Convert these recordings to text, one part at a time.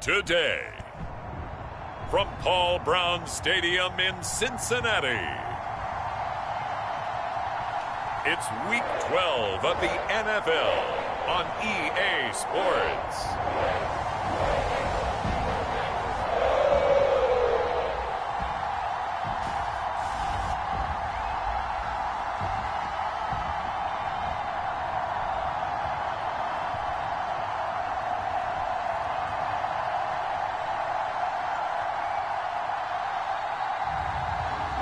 today. From Paul Brown Stadium in Cincinnati, it's Week 12 of the NFL on EA Sports.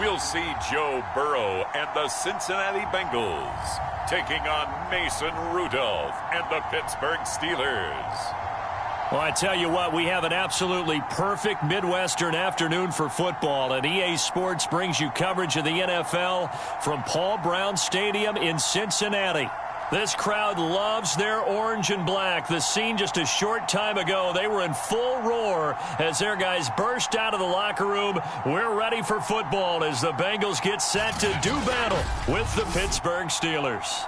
We'll see Joe Burrow and the Cincinnati Bengals taking on Mason Rudolph and the Pittsburgh Steelers. Well, I tell you what, we have an absolutely perfect Midwestern afternoon for football, and EA Sports brings you coverage of the NFL from Paul Brown Stadium in Cincinnati. This crowd loves their orange and black. The scene just a short time ago, they were in full roar as their guys burst out of the locker room. We're ready for football as the Bengals get set to do battle with the Pittsburgh Steelers.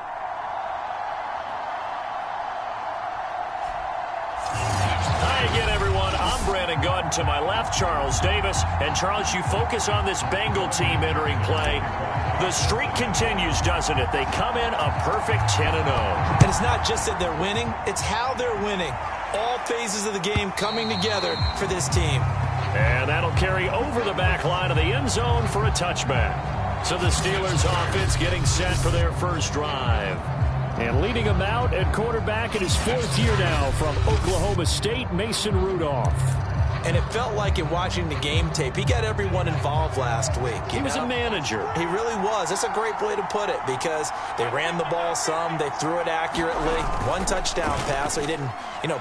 Hi again, everyone. I'm Brandon Gaunt. To my left, Charles Davis. And Charles, you focus on this Bengal team entering play. The streak continues, doesn't it? They come in a perfect 10-0. And it's not just that they're winning, it's how they're winning. All phases of the game coming together for this team. And that'll carry over the back line of the end zone for a touchback. So the Steelers offense getting set for their first drive. And leading them out at quarterback in his fourth year now from Oklahoma State, Mason Rudolph. And it felt like in watching the game tape, he got everyone involved last week. He was a manager. He really was. That's a great way to put it because they ran the ball some, they threw it accurately. One touchdown pass, so he didn't,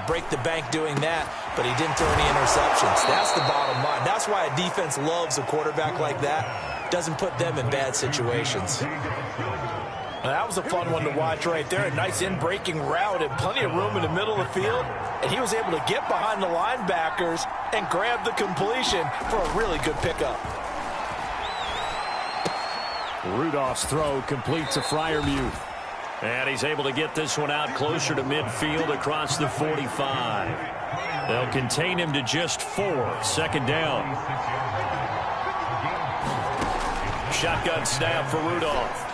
break the bank doing that, but he didn't throw any interceptions. That's the bottom line. That's why a defense loves a quarterback like that. Doesn't put them in bad situations. Well, that was a fun one to watch right there. A nice in-breaking route and plenty of room in the middle of the field. And he was able to get behind the linebackers and grab the completion for a really good pickup. Rudolph's throw complete to Freiermuth. And he's able to get this one out closer to midfield across the 45. They'll contain him to just 4. Second down. Shotgun snap for Rudolph.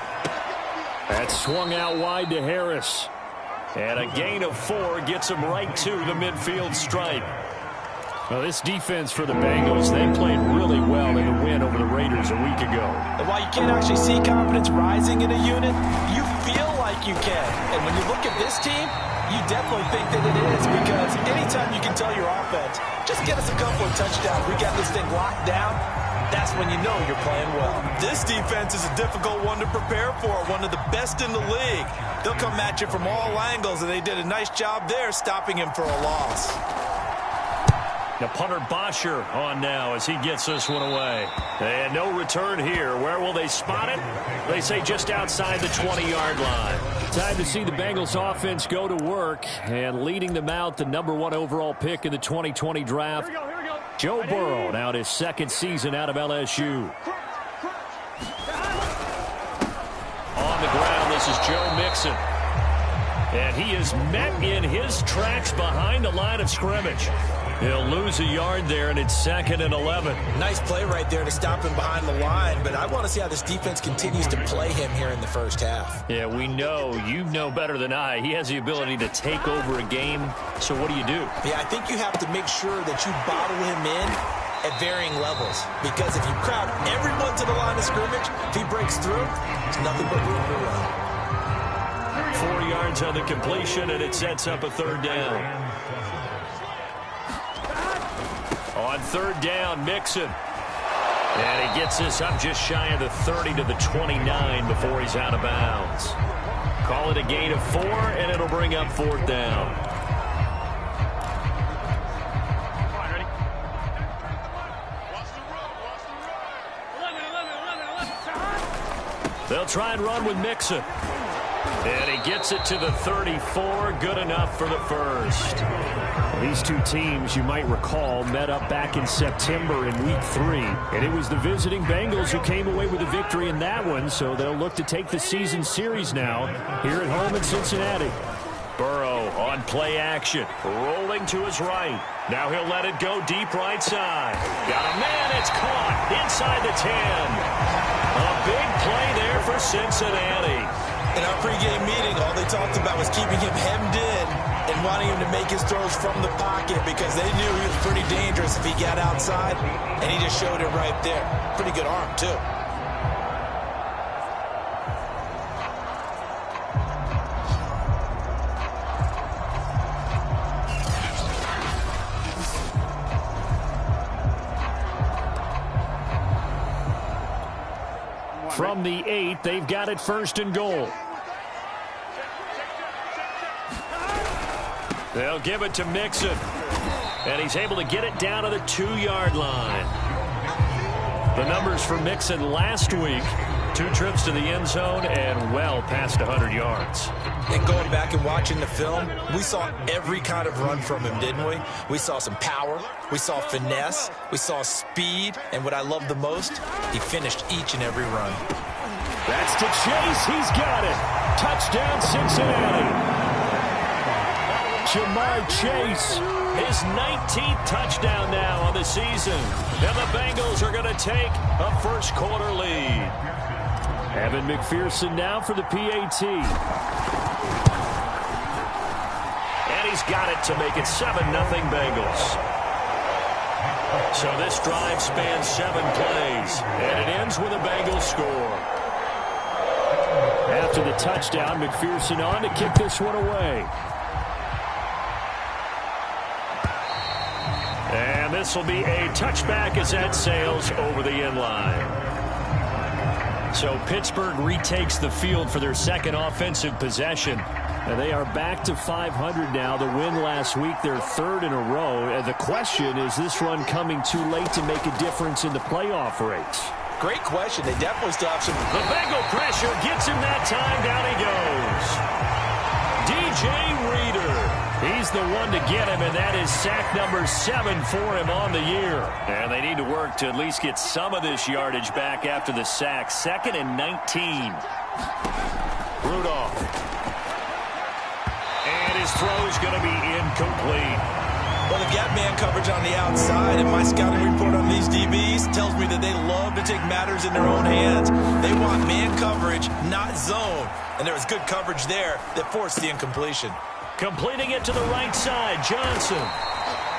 That's swung out wide to Harris. And a gain of 4 gets him right to the midfield stripe. Well, this defense for the Bengals, they played really well in the win over the Raiders a week ago. And while you can't actually see confidence rising in a unit, you feel like you can. And when you look at this team, you definitely think that it is because anytime you can tell your offense, just get us a couple of touchdowns, we got this thing locked down, that's when you know you're playing well. This defense is a difficult one to prepare for, one of the best in the league. They'll come at you from all angles, and they did a nice job there stopping him for a loss. The punter Bosher on now as he gets this one away. And no return here. Where will they spot it? They say just outside the 20-yard line. Time to see the Bengals offense go to work. And leading them out, the number 1 overall pick in the 2020 draft. Here we go. Joe Burrow, now his second season out of LSU. On the ground, this is Joe Mixon. And he is met in his tracks behind the line of scrimmage. He'll lose a yard there, and it's 2nd and 11. Nice play right there to stop him behind the line, but I want to see how this defense continues to play him here in the first half. Yeah, we know. You know better than I. He has the ability to take over a game, so what do you do? Yeah, I think you have to make sure that you bottle him in at varying levels, because if you crowd everyone to the line of scrimmage, if he breaks through, it's nothing but room to run. 4 yards on the completion, and it sets up a 3rd down. On 3rd down, Mixon. And he gets this up just shy of the 30 to the 29 before he's out of bounds. Call it a gain of 4, and it'll bring up 4th down. They'll try and run with Mixon. And he gets it to the 34. Good enough for the first. These two teams, you might recall, met up back in September in Week 3. And it was the visiting Bengals who came away with a victory in that one. So they'll look to take the season series now here at home in Cincinnati. Burrow on play action. Rolling to his right. Now he'll let it go deep right side. Got a man. It's caught inside the 10. A big play there for Cincinnati. In our pregame meeting, all they talked about was keeping him hemmed in and wanting him to make his throws from the pocket because they knew he was pretty dangerous if he got outside, and he just showed it right there. Pretty good arm, too. From the 8, they've got it first and goal. They'll give it to Mixon. And he's able to get it down to the 2-yard line. The numbers for Mixon last week, 2 trips to the end zone and well past 100 yards. And going back and watching the film, we saw every kind of run from him, didn't we? We saw some power, we saw finesse, we saw speed, and what I love the most, he finished each and every run. That's to Chase. He's got it. Touchdown, Cincinnati. Jamar Chase, his 19th touchdown now on the season. And the Bengals are going to take a first-quarter lead. Evan McPherson now for the PAT. And he's got it to make it 7-0 Bengals. So this drive spans 7 plays, and it ends with a Bengals score. After the touchdown, McPherson on to kick this one away. And this will be a touchback as that sails over the end line. So Pittsburgh retakes the field for their second offensive possession. And they are back to 500 now. The win last week, their 3rd in a row. And the question, is this run coming too late to make a difference in the playoff race? Great question. They definitely still have some. The Bengal pressure gets him that time. Down he goes. DJ Reader. He's the one to get him, and that is sack number 7 for him on the year. And they need to work to at least get some of this yardage back after the sack. 2nd and 19. Rudolph. And his throw's going to be incomplete. Well, they've got man coverage on the outside, and my scouting report on these DBs tells me that they love to take matters in their own hands. They want man coverage, not zone. And there was good coverage there that forced the incompletion. Completing it to the right side, Johnson.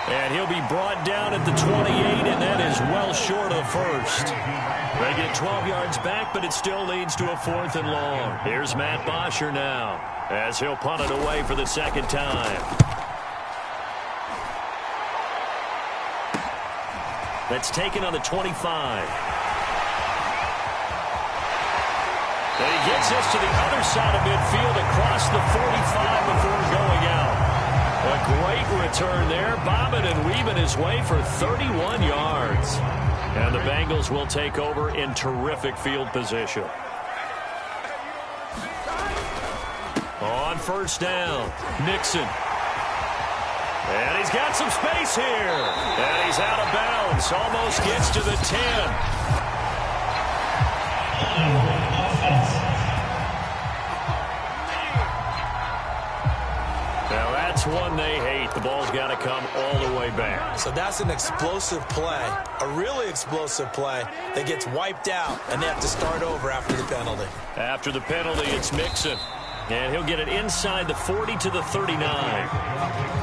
And he'll be brought down at the 28, and that is well short of first. They get 12 yards back, but it still leads to a 4th and long. Here's Matt Bosher now, as he'll punt it away for the second time. That's taken on the 25. And he gets this to the other side of midfield across the 45 before going out. A great return there, bobbing and weaving his way for 31 yards. And the Bengals will take over in terrific field position. On first down, Mixon. And he's got some space here. And he's out of bounds. Almost gets to the 10. Now that's one they hate. The ball's got to come all the way back. So that's an explosive play, a really explosive play that gets wiped out, and they have to start over after the penalty. After the penalty, it's Mixon. And he'll get it inside the 40 to the 39.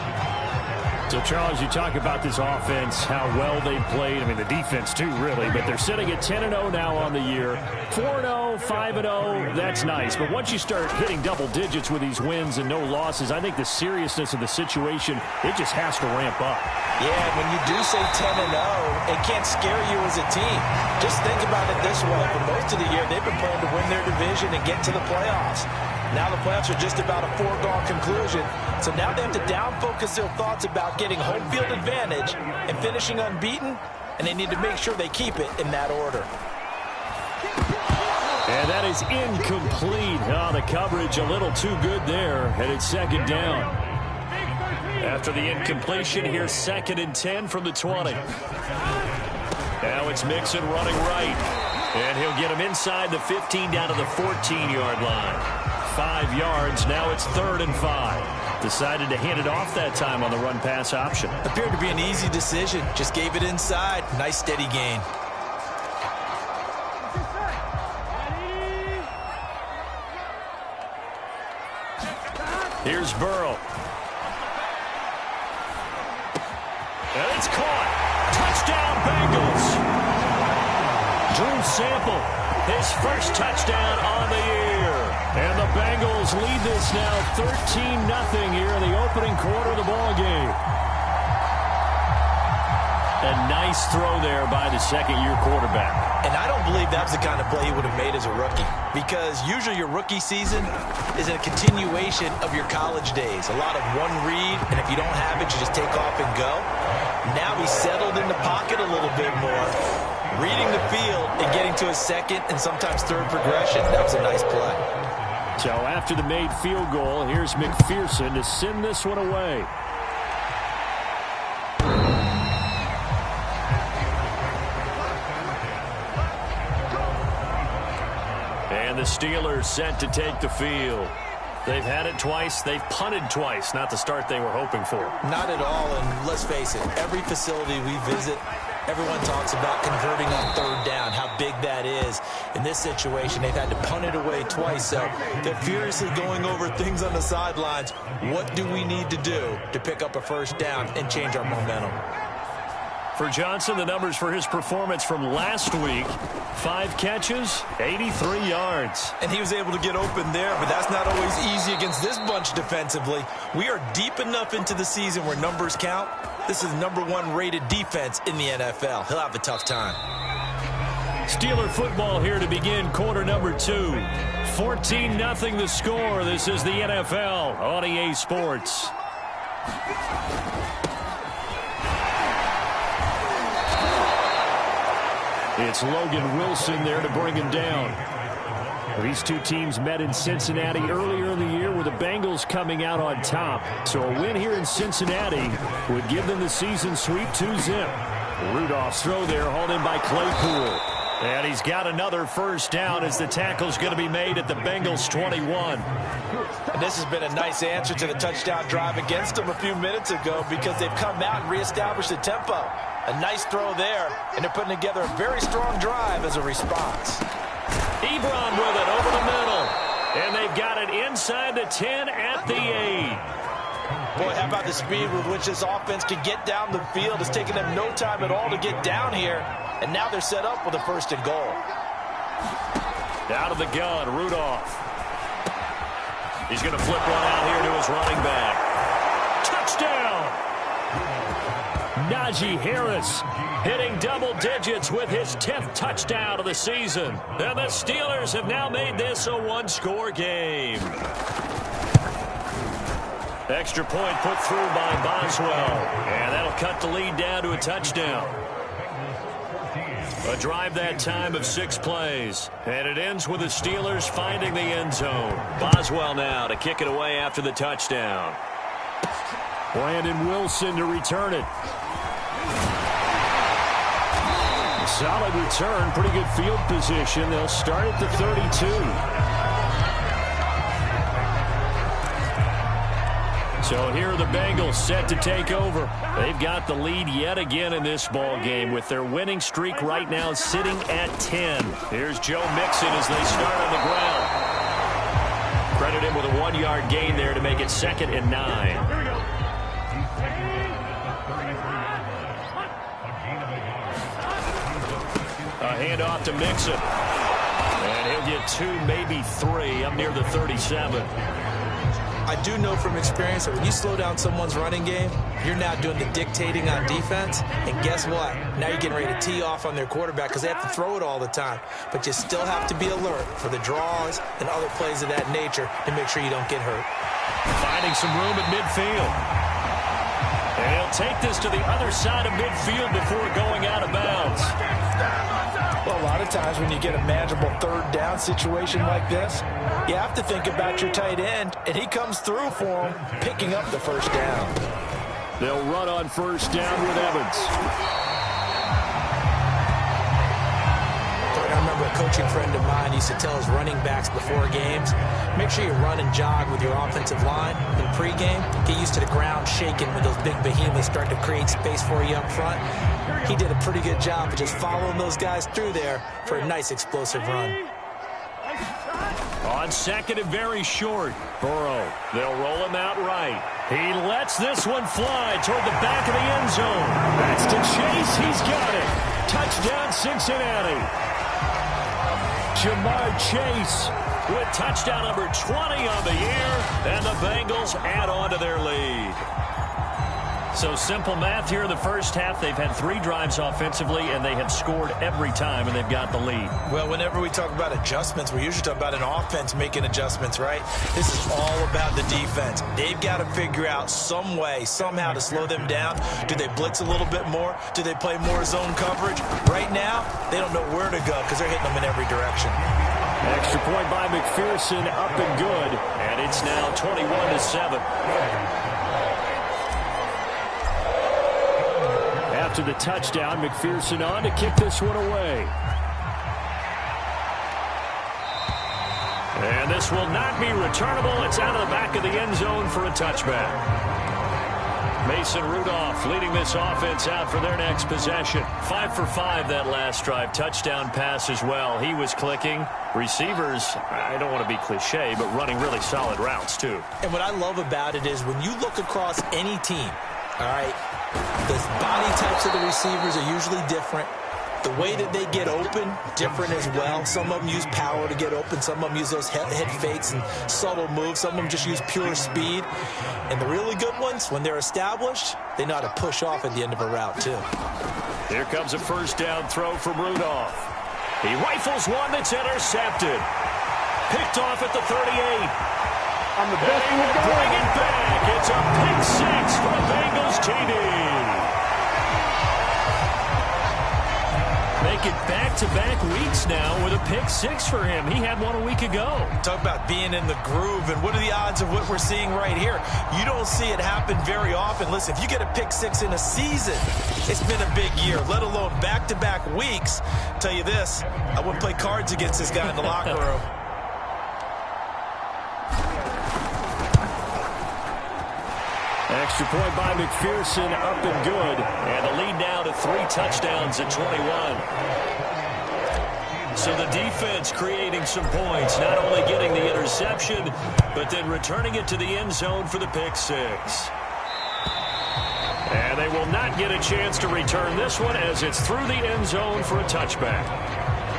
So, Charles, you talk about this offense, how well they've played. I mean, the defense, too, really. But they're sitting at 10-0 now on the year. 4-0, 5-0, that's nice. But once you start hitting double digits with these wins and no losses, I think the seriousness of the situation, it just has to ramp up. Yeah, and when you do say 10-0, it can't scare you as a team. Just think about it this way. For most of the year, they've been playing to win their division and get to the playoffs. Now the playoffs are just about a foregone conclusion. So now they have to down-focus their thoughts about getting home field advantage and finishing unbeaten, and they need to make sure they keep it in that order. And that is incomplete. Oh, the coverage a little too good there, and it's 2nd down. After the incompletion, here's 2nd and 10 from the 20. Now it's Mixon running right, and he'll get him inside the 15 down to the 14-yard line. 5 yards, now it's 3rd and 5. Decided to hand it off that time on the run-pass option. Appeared to be an easy decision. Just gave it inside. Nice steady gain. Here's Burrow. And it's caught. Touchdown, Bengals. Drew Sample, his first touchdown on the year. And the Bengals lead this now 13-0 here in the opening quarter of the ball game. A nice throw there by the second-year quarterback. And I don't believe that was the kind of play he would have made as a rookie, because usually your rookie season is a continuation of your college days. A lot of one read, and if you don't have it, you just take off and go. Now he's settled in the pocket a little bit more, reading the field and getting to his second and sometimes third progression. That was a nice play. So after the made field goal, here's McPherson to send this one away. And the Steelers set to take the field. They've had it twice. They've punted twice. Not the start they were hoping for. Not at all, and let's face it, every facility we visit, everyone talks about converting on third down, how big that is. In this situation, they've had to punt it away twice, so they're furiously going over things on the sidelines. What do we need to do to pick up a first down and change our momentum? For Johnson, the numbers for his performance from last week: 5 catches, 83 yards. And he was able to get open there, but that's not always easy against this bunch defensively. We are deep enough into the season where numbers count. This is #1 rated defense in the NFL. He'll have a tough time. Steeler football here to begin quarter number 2. 14-0 the score. This is the NFL on EA Sports. It's Logan Wilson there to bring him down. These two teams met in Cincinnati earlier in the year with the Bengals coming out on top. So a win here in Cincinnati would give them the season sweep 2-zip. Rudolph's throw there hauled in by Claypool. And he's got another first down as the tackle's going to be made at the Bengals 21. And this has been a nice answer to the touchdown drive against them a few minutes ago, because they've come out and reestablished the tempo. A nice throw there, and they're putting together a very strong drive as a response. Ebron with it over the middle. And they've got it inside the 10 at the 8. Boy, how about the speed with which this offense can get down the field? It's taken them no time at all to get down here. And now they're set up with a 1st and goal. Out of the gun, Rudolph. He's going to flip one out here to his running back. Touchdown! Najee Harris hitting double digits with his 10th touchdown of the season. And the Steelers have now made this a 1-score game. Extra point put through by Boswell. And that'll cut the lead down to a touchdown. A drive that time of 6 plays. And it ends with the Steelers finding the end zone. Boswell now to kick it away after the touchdown. Brandon Wilson to return it. Solid return, pretty good field position. They'll start at the 32. So here are the Bengals set to take over. They've got the lead yet again in this ball game with their winning streak right now sitting at 10. Here's Joe Mixon as they start on the ground. Credit him with a 1-yard gain there to make it 2nd and 9. A handoff to Mixon. And he'll get 2, maybe 3, up near the 37. I do know from experience that when you slow down someone's running game, you're now doing the dictating on defense. And guess what? Now you're getting ready to tee off on their quarterback because they have to throw it all the time. But you still have to be alert for the draws and other plays of that nature to make sure you don't get hurt. Finding some room at midfield. And he'll take this to the other side of midfield before going out of bounds. Well, a lot of times when you get a manageable 3rd down situation like this, you have to think about your tight end, and he comes through for him, picking up the 1st down. They'll run on 1st down with Evans. I remember a coaching friend of mine used to tell his running backs before games, make sure you run and jog with your offensive line in pregame. Get used to the ground shaking when those big behemoths start to create space for you up front. He did a pretty good job of just following those guys through there for a nice explosive run. On second and very short, Burrow. They'll roll him out right. He lets this one fly toward the back of the end zone. That's to Chase. He's got it. Touchdown, Cincinnati. Jamar Chase with touchdown number 20 on the year, and the Bengals add on to their lead. So simple math here in the first half. They've had 3 drives offensively, and they have scored every time, and they've got the lead. Well, whenever we talk about adjustments, we usually talk about an offense making adjustments, right? This is all about the defense. They've got to figure out some way, somehow to slow them down. Do they blitz a little bit more? Do they play more zone coverage? Right now, they don't know where to go because they're hitting them in every direction. Extra point by McPherson, up and good, and it's now 21-7. After the touchdown, McPherson on to kick this one away. And this will not be returnable. It's out of the back of the end zone for a touchback. Mason Rudolph leading this offense out for their next possession. 5 for 5 that last drive. Touchdown pass as well. He was clicking. Receivers, I don't want to be cliche, but running really solid routes too. And what I love about it is when you look across any team, all right, the body types of the receivers are usually different. The way that they get open, different as well. Some of them use power to get open. Some of them use those head fakes and subtle moves. Some of them just use pure speed. And the really good ones, when they're established, they know how to push off at the end of a route, too. Here comes a first down throw from Rudolph. He rifles one that's intercepted. Picked off at the 38. I'm the best in the game. Bring it back. It's a pick 6 for the Bengals TD. Make it back-to-back weeks now with a pick 6 for him. He had one a week ago. Talk about being in the groove, and what are the odds of what we're seeing right here? You don't see it happen very often. Listen, if you get a pick 6 in a season, it's been a big year, let alone back-to-back weeks. I'll tell you this, I wouldn't play cards against this guy in the locker room. Extra point by McPherson, up and good. And the lead now to 3 touchdowns at 21. So the defense creating some points, not only getting the interception, but then returning it to the end zone for the pick 6. And they will not get a chance to return this one as it's through the end zone for a touchback.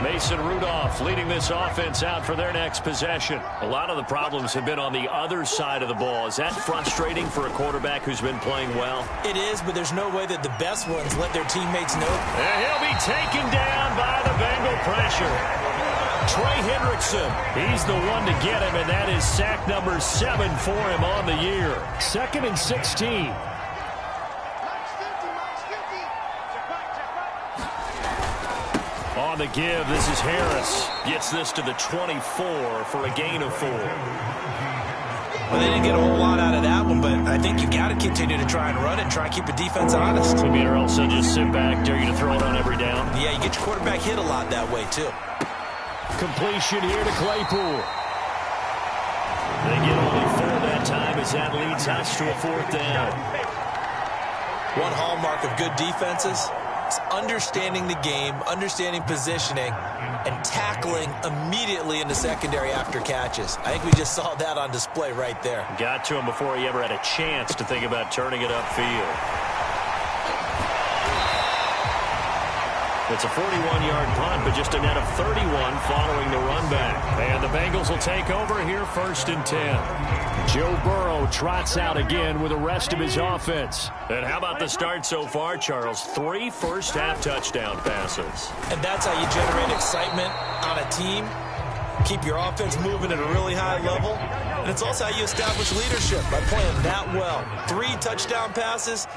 Mason Rudolph leading this offense out for their next possession. A lot of the problems have been on the other side of the ball. Is that frustrating for a quarterback who's been playing well? It is, but there's no way that the best ones let their teammates know. And he'll be taken down by the Bengal pressure. Trey Hendrickson, he's the one to get him, and that is sack number 7 for him on the year. 2nd and 16. On the give, this is Harris. Gets this to the 24 for a gain of 4. Well, they didn't get a whole lot out of that one, but I think you got to continue to try and run it and try and keep the defense honest. I mean, or else they'll just sit back, dare you to throw it on every down. Yeah, you get your quarterback hit a lot that way, too. Completion here to Claypool. They get only 4 that time as that leads us to a 4th down. One hallmark of good defenses is understanding the game, understanding positioning, and tackling immediately in the secondary after catches. I think we just saw that on display right there. Got to him before he ever had a chance to think about turning it upfield. It's a 41-yard punt, but just a net of 31 following the run back. And the Bengals will take over here 1st and 10. Joe Burrow trots out again with the rest of his offense. And how about the start so far, Charles? 3 first-half touchdown passes. And that's how you generate excitement on a team. Keep your offense moving at a really high level. And it's also how you establish leadership by playing that well. 3 touchdown passes,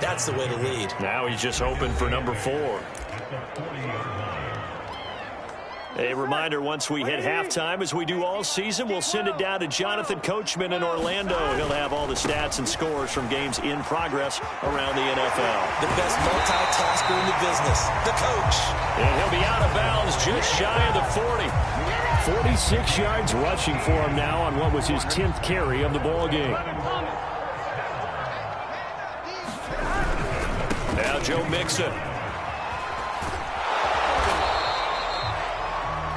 that's the way to lead. Now he's just hoping for number 4. A reminder, once we hit halftime, as we do all season, we'll send it down to Jonathan Coachman in Orlando. He'll have all the stats and scores from games in progress around the NFL. The best multitasker in the business, the coach. And he'll be out of bounds just shy of the 40. 46 yards rushing for him now on what was his 10th carry of the ball game. Now Joe Mixon.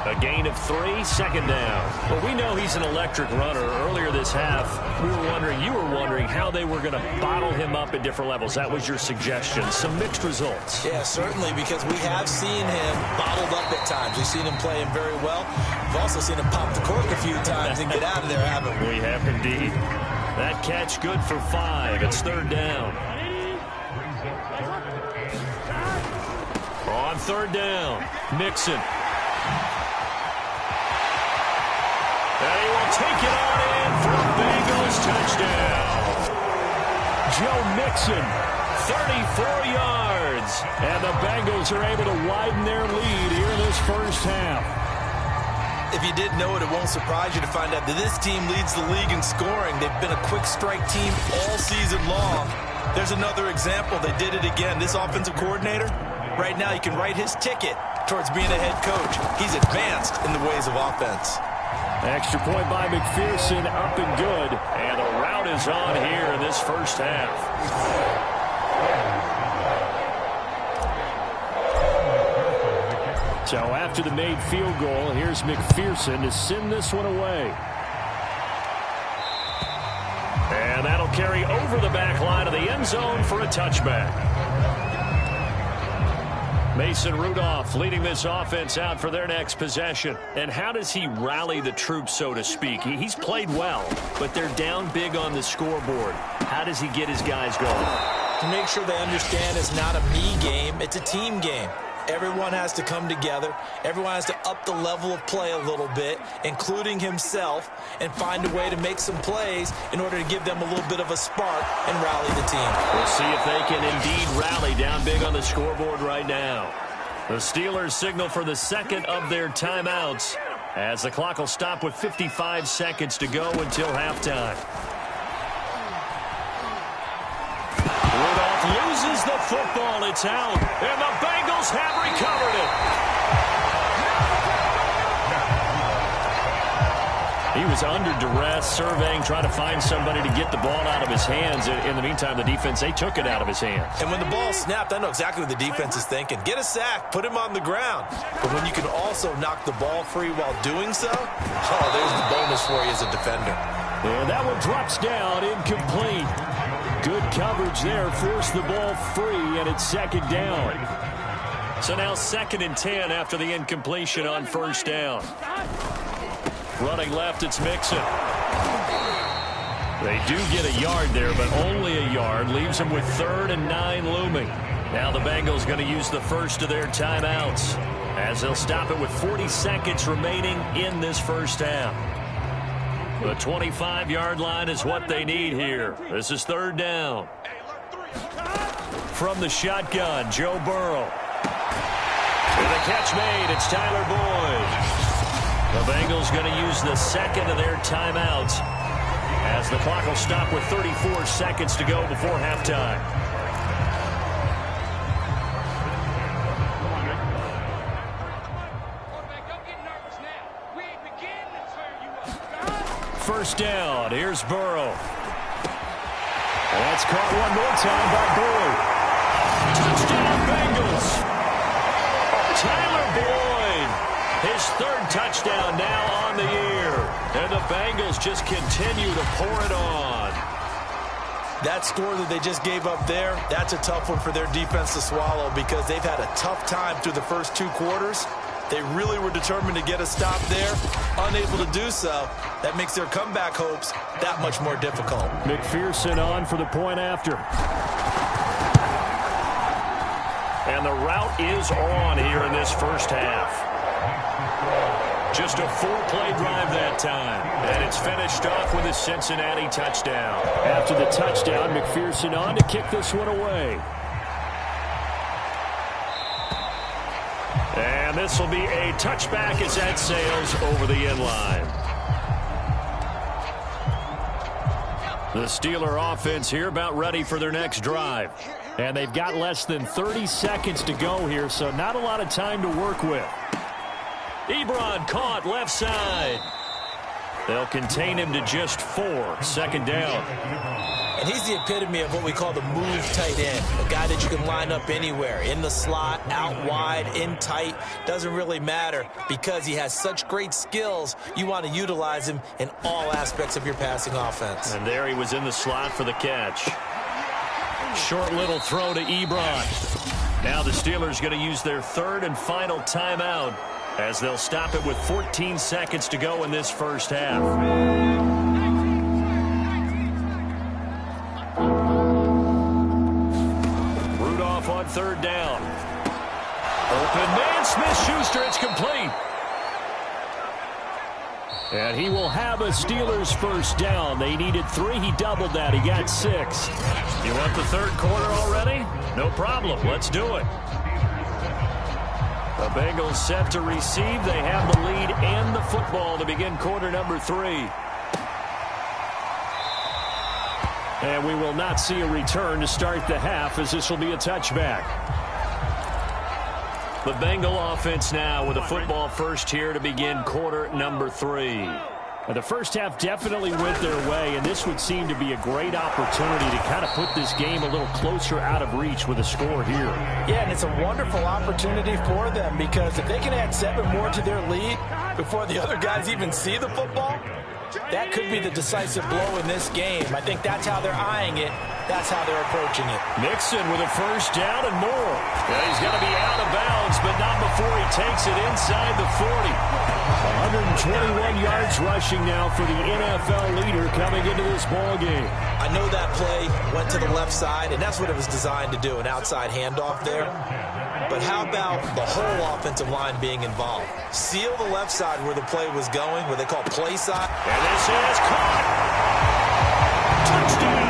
A gain of 3, second down. Well, we know he's an electric runner. Earlier this half, you were wondering how they were going to bottle him up at different levels. That was your suggestion. Some mixed results. Yeah, certainly, because we have seen him bottled up at times. We've seen him playing very well. We've also seen him pop the cork a few times and get out of there, haven't we? We have indeed. That catch good for 5. It's third down. On third down, Mixon. And he will take it on in for a Bengals touchdown. Joe Mixon, 34 yards. and the Bengals are able to widen their lead here in this first half. If you didn't know it, it won't surprise you to find out that this team leads the league in scoring. They've been a quick strike team all season long. There's another example. They did it again. This offensive coordinator, right now you can write his ticket towards being a head coach. He's advanced in the ways of offense. Extra point by McPherson, up and good. And the route is on here in this first half. So after the made field goal, here's McPherson to send this one away. And that'll carry over the back line of the end zone for a touchback. Mason Rudolph leading this offense out for their next possession. And how does he rally the troops, so to speak? He's played well, but they're down big on the scoreboard. How does he get his guys going? To make sure they understand it's not a me game, it's a team game. Everyone has to come together. Everyone has to up the level of play a little bit, including himself, and find a way to make some plays in order to give them a little bit of a spark and rally the team. We'll see if they can indeed rally down big on the scoreboard right now. The Steelers signal for the second of their timeouts as the clock will stop with 55 seconds to go until halftime. Rudolph loses the football. It's out, and the Bengals have recovered it. He was under duress, surveying, trying to find somebody to get the ball out of his hands. In the meantime, the defense, they took it out of his hands. And when the ball snapped, I know exactly what the defense is thinking. Get a sack, put him on the ground. But when you can also knock the ball free while doing so, there's the bonus for you as a defender. And that one drops down, incomplete. Good coverage there, forced the ball free, and it's second down. So now 2nd and 10 after the incompletion on first down. Running left, it's Mixon. They do get a yard there, but only a yard. Leaves them with 3rd and 9 looming. Now the Bengals going to use the first of their timeouts as they'll stop it with 40 seconds remaining in this first half. The 25-yard line is what they need here. This is 3rd down. From the shotgun, Joe Burrow. And the catch made, it's Tyler Boyd. The Bengals going to use the second of their timeouts as the clock will stop with 34 seconds to go before halftime. First down, here's Burrow. That's caught one more time by Boyd. Touchdown Bengals. Tyler Boyd, his 3rd touchdown now on the year. And the Bengals just continue to pour it on. That score that they just gave up there, that's a tough one for their defense to swallow because they've had a tough time through the first 2 quarters. They really were determined to get a stop there, unable to do so. That makes their comeback hopes that much more difficult. McPherson on for the point after. And the route is on here in this first half. Just a 4-play drive that time. And it's finished off with a Cincinnati touchdown. After the touchdown, McPherson on to kick this one away. And this will be a touchback as that sails over the end line. The Steeler offense here about ready for their next drive. And they've got less than 30 seconds to go here, so not a lot of time to work with. Ebron caught left side. They'll contain him to just 4. Second down. And he's the epitome of what we call the move tight end. A guy that you can line up anywhere. In the slot, out wide, in tight. Doesn't really matter because he has such great skills. You want to utilize him in all aspects of your passing offense. And there he was in the slot for the catch. Short little throw to Ebron. Now the Steelers going to use their third and final timeout as they'll stop it with 14 seconds to go in this first half. Rudolph on third down. Open man, Smith-Schuster, it's complete. And he will have a Steelers first down. They needed 3. He doubled that. He got 6. You want the third quarter already? No problem. Let's do it. The Bengals set to receive. They have the lead and the football to begin quarter number 3. And we will not see a return to start the half as this will be a touchback. The Bengal offense now with a football first here to begin quarter number 3. The first half definitely went their way, and this would seem to be a great opportunity to kind of put this game a little closer out of reach with a score here. Yeah, and it's a wonderful opportunity for them because if they can add 7 more to their lead before the other guys even see the football, that could be the decisive blow in this game. I think that's how they're eyeing it. That's how they're approaching it. Mixon with a first down and more. Yeah, he's going to be out of bounds, but not before he takes it inside the 40. 121 yards rushing now for the NFL leader coming into this ball game. I know that play went to the left side, and that's what it was designed to do, an outside handoff there. But how about the whole offensive line being involved? Seal the left side where the play was going, what they call play side. And this is caught. Touchdown.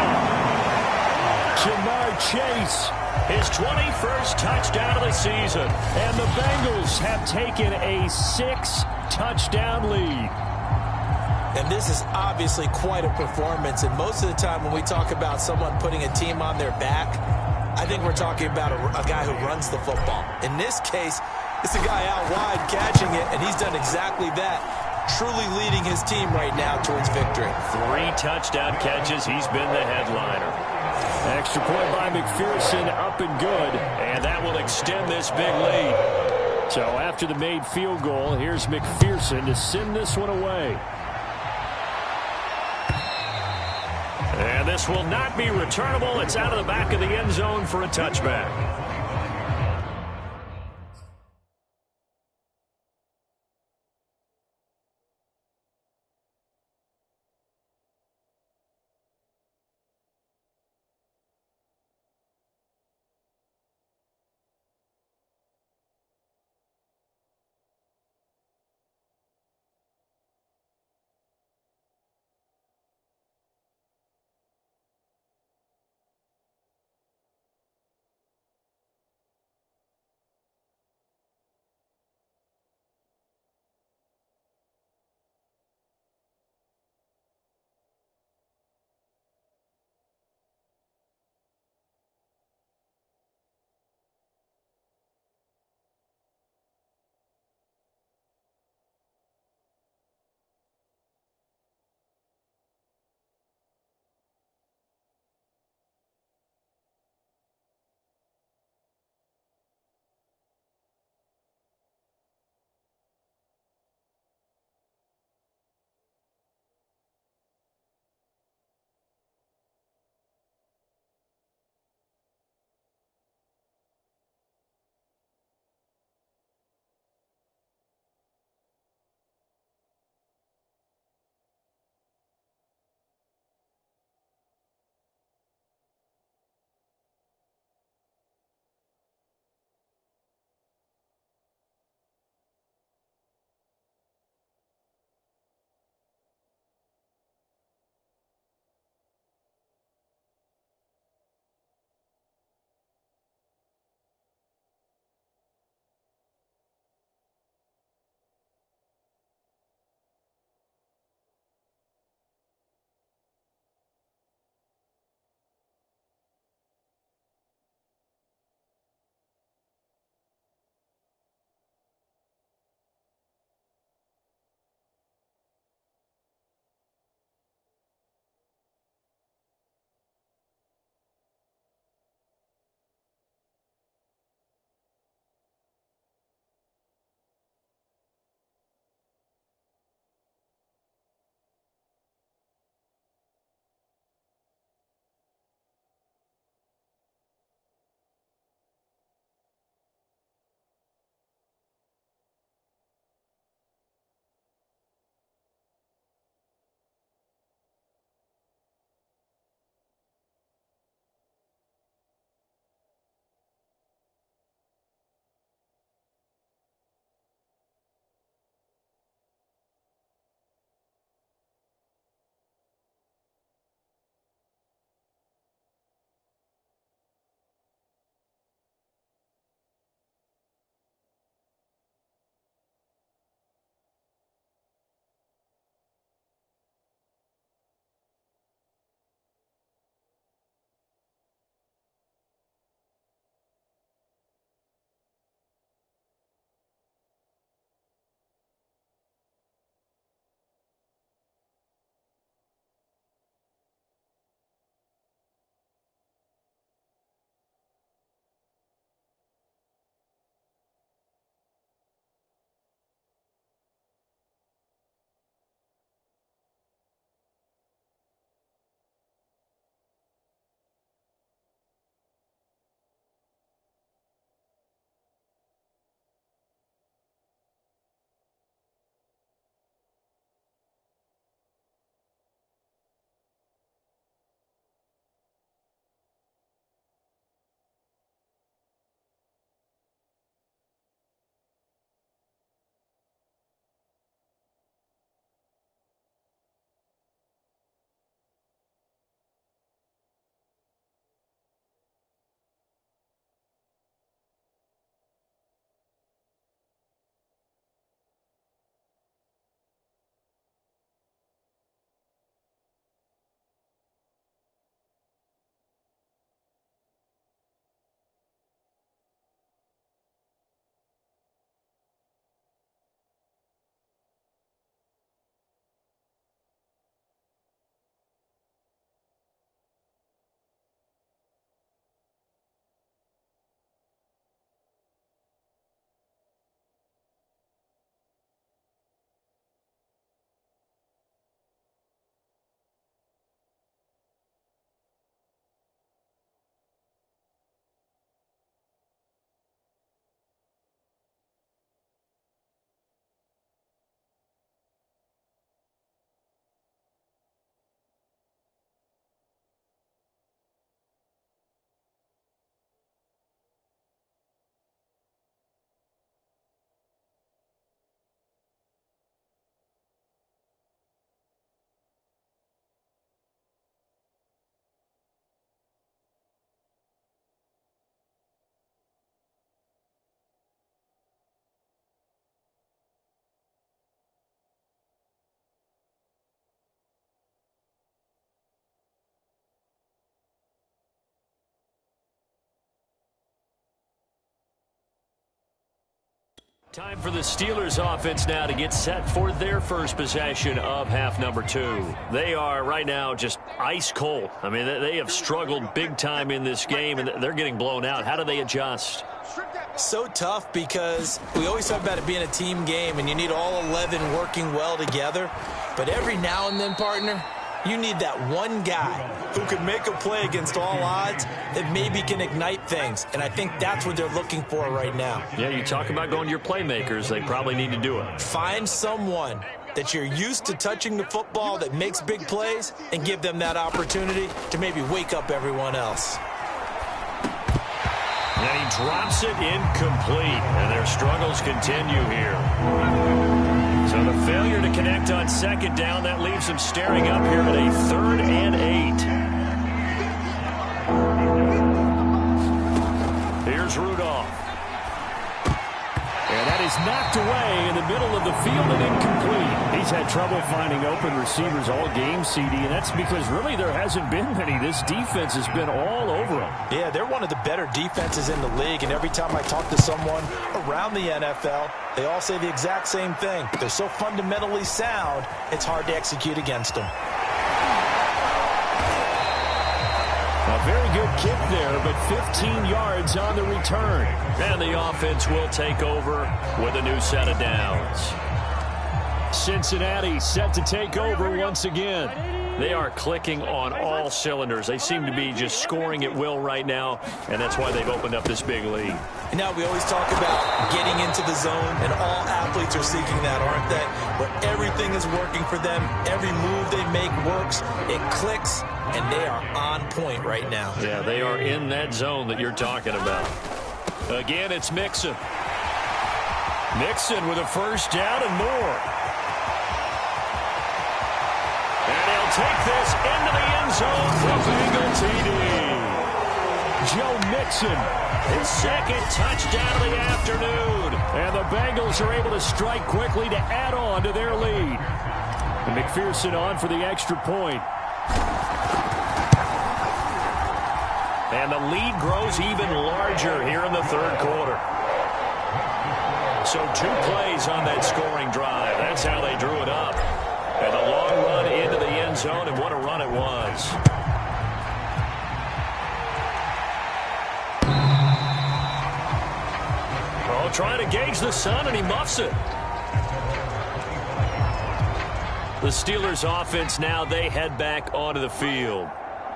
Jamar Chase. His 21st touchdown of the season. And the Bengals have taken a 6-touchdown lead. And this is obviously quite a performance. And most of the time when we talk about someone putting a team on their back, I think we're talking about a guy who runs the football. In this case, it's a guy out wide catching it, and he's done exactly that, truly leading his team right now towards victory. 3 touchdown catches. He's been the headliner. Extra point by McPherson, up and good. And that will extend this big lead. So after the made field goal, here's McPherson to send this one away. And this will not be returnable. It's out of the back of the end zone for a touchback. Time for the Steelers offense now to get set for their first possession of half number 2. They are right now just ice cold. I mean, they have struggled big time in this game, and they're getting blown out. How do they adjust? So tough because we always talk about it being a team game, and you need all 11 working well together. But every now and then, partner, you need that one guy who can make a play against all odds that maybe can ignite things. And I think that's what they're looking for right now. Yeah, you talk about going to your playmakers. They probably need to do it. Find someone that you're used to touching the football that makes big plays and give them that opportunity to maybe wake up everyone else. And he drops it incomplete. And their struggles continue here. So the failure to connect on second down, that leaves them staring up here at a 3rd and 8. Here's Rudolph. And that is knocked away in the middle of the field and incomplete. He's had trouble finding open receivers all game, CD, and that's because really there hasn't been many. This defense has been all over them. Yeah, they're one of the better defenses in the league, and every time I talk to someone around the NFL, they all say the exact same thing. They're so fundamentally sound, it's hard to execute against them. A very good kick there, but 15 yards on the return. And the offense will take over with a new set of downs. Cincinnati set to take over once again. They are clicking on all cylinders. They seem to be just scoring at will right now, and that's why they've opened up this big lead. And now we always talk about getting into the zone, and all athletes are seeking that, aren't they? Where everything is working for them, every move they make works, it clicks, and they are on point right now. Yeah, they are in that zone that you're talking about. Again, it's Mixon. Mixon with a first down and more. And he'll take this into the end zone for Bengal TD. Joe Mixon. His second touchdown of the afternoon. And the Bengals are able to strike quickly to add on to their lead. And McPherson on for the extra point. And the lead grows even larger here in the third quarter. So 2 plays on that scoring drive. That's how they drew it up. And a long run into the end zone, and what a run it was. Oh, trying to gauge the sun, and he muffs it. The Steelers offense now, they head back onto the field.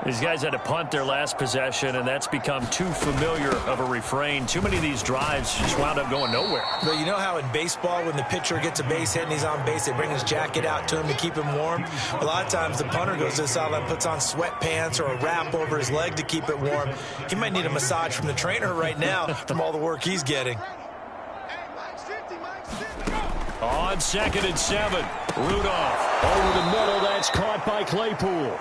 These guys had to punt their last possession, and that's become too familiar of a refrain. Too many of these drives just wound up going nowhere. But you know how in baseball, when the pitcher gets a base hit and he's on base, they bring his jacket out to him to keep him warm? A lot of times the punter goes to the sideline, puts on sweatpants or a wrap over his leg to keep it warm. He might need a massage from the trainer right now from all the work he's getting. On 2nd and 7, Rudolph. Over the middle, that's caught by Claypool.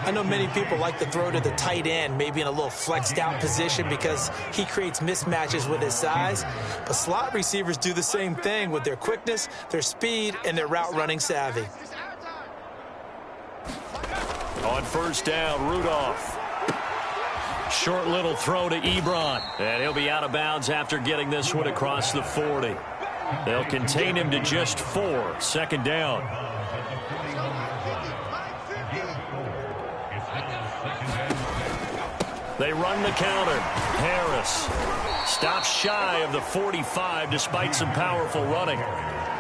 I know many people like to throw to the tight end, maybe in a little flexed out position because he creates mismatches with his size. But slot receivers do the same thing with their quickness, their speed, and their route running savvy. On first down, Rudolph. Short little throw to Ebron. And he'll be out of bounds after getting this one across the 40. They'll contain him to just 4. Second down. They run the counter. Harris stops shy of the 45 despite some powerful running.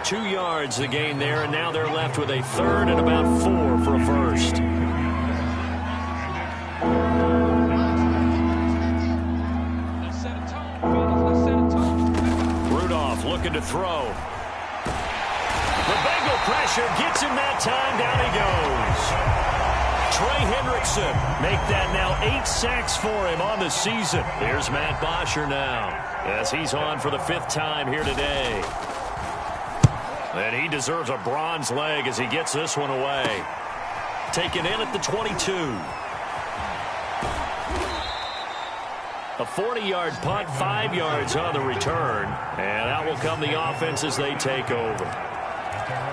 2 yards the gain there, and now they're left with a 3rd and about 4 for a first. Rudolph looking to throw. The Bengal pressure gets him that time. Down he goes. Trey Hendrickson make that now 8 sacks for him on the season. Here's Matt Bosher now as he's on for the 5th time here today. And he deserves a bronze leg as he gets this one away. Taken in at the 22. A 40-yard punt, 5 yards on the return. And out will come the offense as they take over.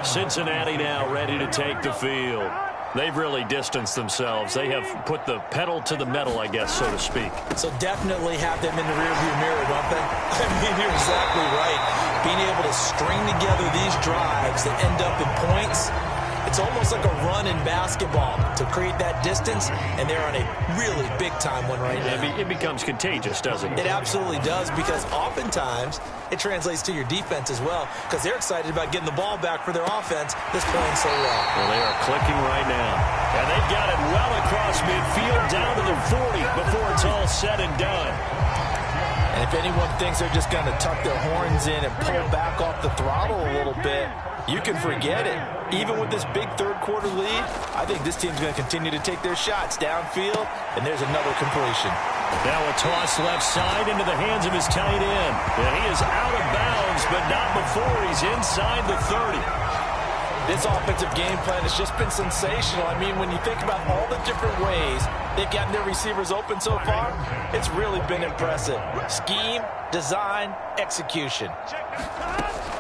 Cincinnati now ready to take the field. They've really distanced themselves. They have put the pedal to the metal, I guess, so to speak. So definitely have them in the rearview mirror, don't they? I mean, you're exactly right. Being able to string together these drives that end up in points, it's almost like a run in basketball to create that distance, and they're on a really big-time one right now. It becomes contagious, doesn't it? It absolutely does, because oftentimes it translates to your defense as well, because they're excited about getting the ball back for their offense that's playing so well. Well, they are clicking right now. And they've got it well across midfield down to the 40 before it's all said and done. And if anyone thinks they're just going to tuck their horns in and pull back off the throttle a little bit, you can forget it. Even with this big third-quarter lead, I think this team's going to continue to take their shots downfield, and there's another completion. Now a toss left side into the hands of his tight end. And he is out of bounds, but not before he's inside the 30. This offensive game plan has just been sensational. I mean, when you think about all the different ways they've gotten their receivers open so far, it's really been impressive. Scheme, design, execution.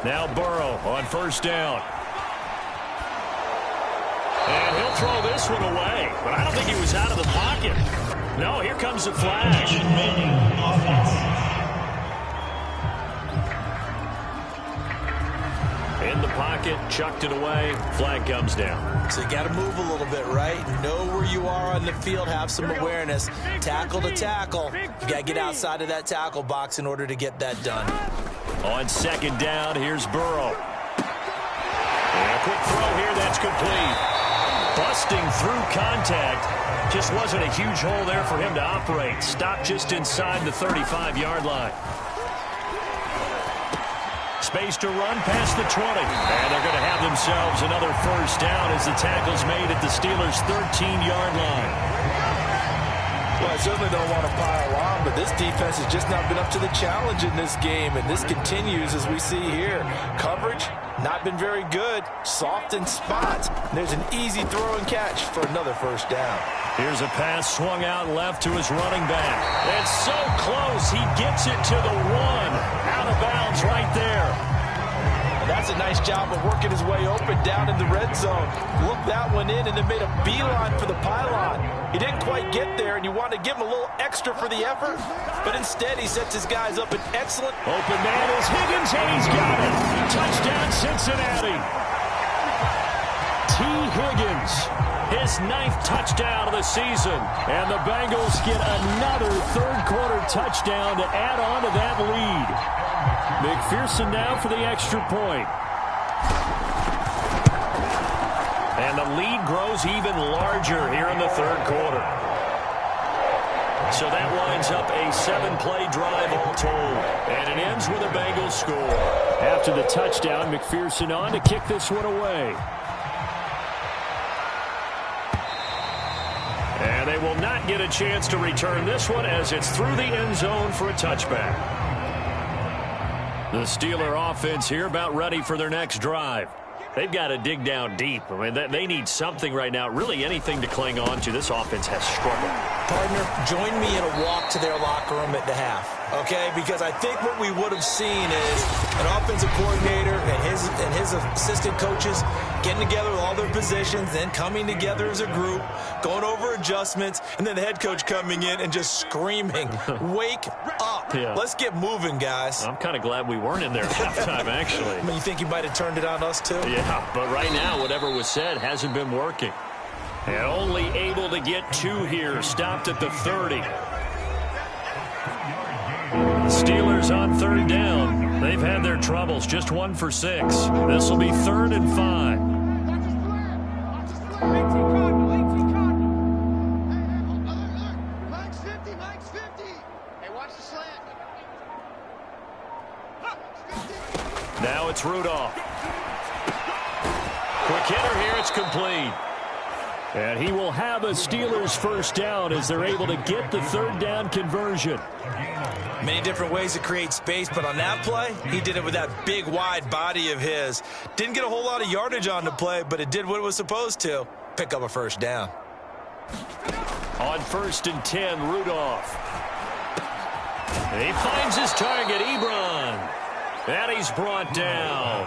Now Burrow on first down. And he'll throw this one away. But I don't think he was out of the pocket. No, here comes the flag. In the pocket, chucked it away. Flag comes down. So you got to move a little bit, right? Know where you are on the field. Have some awareness. Tackle to tackle. You got to get outside of that tackle box in order to get that done. On second down, here's Burrow. And a quick throw here, that's complete. Busting through contact. Just wasn't a huge hole there for him to operate. Stopped just inside the 35-yard line. Space to run past the 20. And they're going to have themselves another first down as the tackle's made at the Steelers' 13-yard line. Well, I certainly don't want to pile on, but this defense has just not been up to the challenge in this game, and this continues as we see here. Coverage, not been very good. Soft in spots. There's an easy throw and catch for another first down. Here's a pass swung out left to his running back. It's so close, he gets it to the 1. Out of bounds right there. And that's a nice job of working his way open down in the red zone. Looked that one in and then made a beeline for the pylon. He didn't quite get there, and you want to give him a little extra for the effort, but instead he sets his guys up an excellent... Open man is Higgins, and he's got it. Touchdown, Cincinnati. T. Higgins, his 9th touchdown of the season, and the Bengals get another third-quarter touchdown to add on to that lead. McPherson now for the extra point. And the lead grows even larger here in the third quarter. So that winds up a 7-play drive all told. And it ends with a Bengals score. After the touchdown, McPherson on to kick this one away. And they will not get a chance to return this one as it's through the end zone for a touchback. The Steeler offense here about ready for their next drive. They've got to dig down deep. I mean, they need something right now, really anything to cling on to. This offense has struggled. Partner, join me in a walk to their locker room at the half, okay? Because I think what we would have seen is an offensive coordinator and his assistant coaches getting together with all their positions, then coming together as a group, going over adjustments, and then the head coach coming in and just screaming, wake up. Yeah. Let's get moving, guys. I'm kind of glad we weren't in there at halftime, actually. I mean, you think he might have turned it on us, too? Yeah, but right now, whatever was said hasn't been working. And only able to get 2 here, stopped at the 30. Steelers on third down. They've had their troubles, just 1 for 6. This will be 3rd and 5. Now it's Rudolph. Quick hitter here, it's complete. And he will have a Steelers first down as they're able to get the third down conversion. Many different ways to create space, but on that play, he did it with that big, wide body of his. Didn't get a whole lot of yardage on the play, but it did what it was supposed to. Pick up a first down. On 1st and 10, Rudolph. And he finds his target, Ebron. And he's brought down.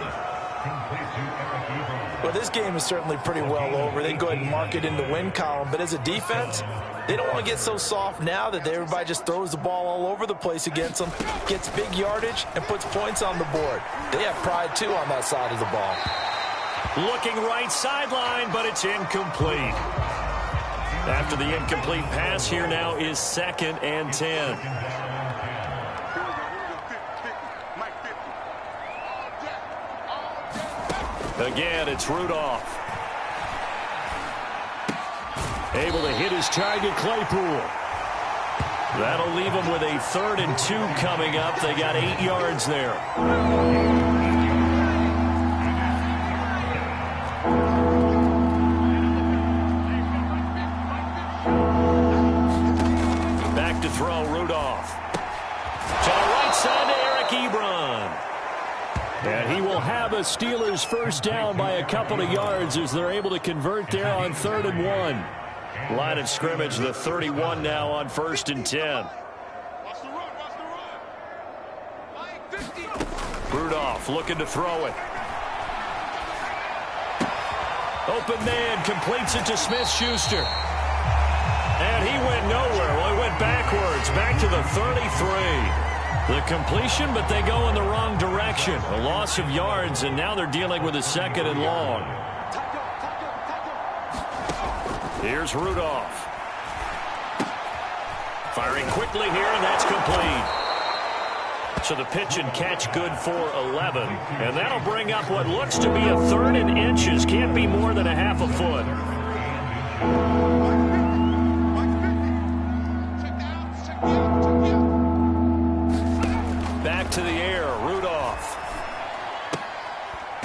Well, this game is certainly pretty well over. They go ahead and mark it in the win column. But as a defense, they don't want to get so soft now that everybody just throws the ball all over the place against them, gets big yardage, and puts points on the board. They have pride, too, on that side of the ball. Looking right sideline, but it's incomplete. After the incomplete pass, here now is 2nd and 10. Again, it's Rudolph. Able to hit his target, Claypool. That'll leave him with a 3rd and 2 coming up. They got 8 yards there. Back to throw, Rudolph. To the right side to Eric Ebron. And he will have a Steelers first down by a couple of yards as they're able to convert there on 3rd and 1. Line of scrimmage, the 31 now on 1st and 10. Rudolph looking to throw it. Open man completes it to Smith-Schuster. And he went nowhere. Well, he went backwards, back to the 33. The completion, but they go in the wrong direction. A loss of yards, and now they're dealing with a 2nd and long. Here's Rudolph. Firing quickly here, and that's complete. So the pitch and catch good for 11. And that'll bring up what looks to be a 3rd and inches. Can't be more than a half a foot. Back to the air, Rudolph.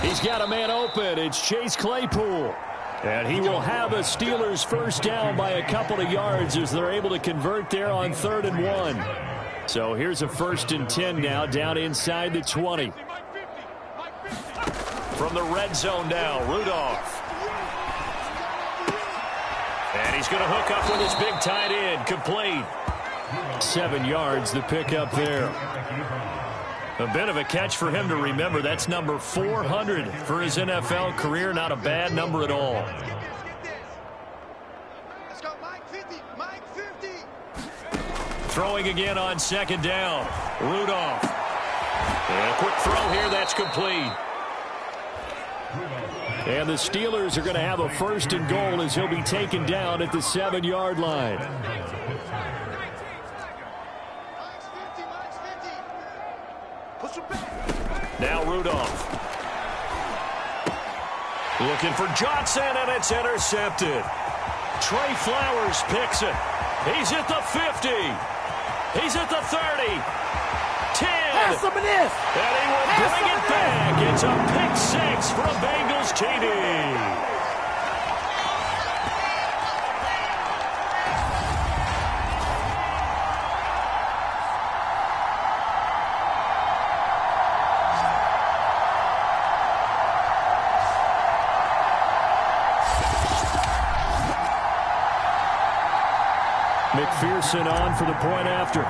He's got a man open. It's Chase Claypool. And he will have a Steelers first down by a couple of yards as they're able to convert there on 3rd and 1. So here's a 1st and 10 now down inside the 20. From the red zone now, Rudolph. And he's going to hook up with his big tight end, complete. 7 yards, the pickup there. A bit of a catch for him to remember. That's number 400 for his NFL career. Not a bad number at all. Let's go, Mike 50. Mike 50. Throwing again on 2nd down. Rudolph. And a quick throw here. That's complete. And the Steelers are going to have a 1st and goal as he'll be taken down at the 7-yard line. Now Rudolph. Looking for Johnson, and it's intercepted. Trey Flowers picks it. He's at the 50. He's at the 30. 10. And he will bring it back. It's a pick 6 for a Bengals TD. McPherson on for the point after.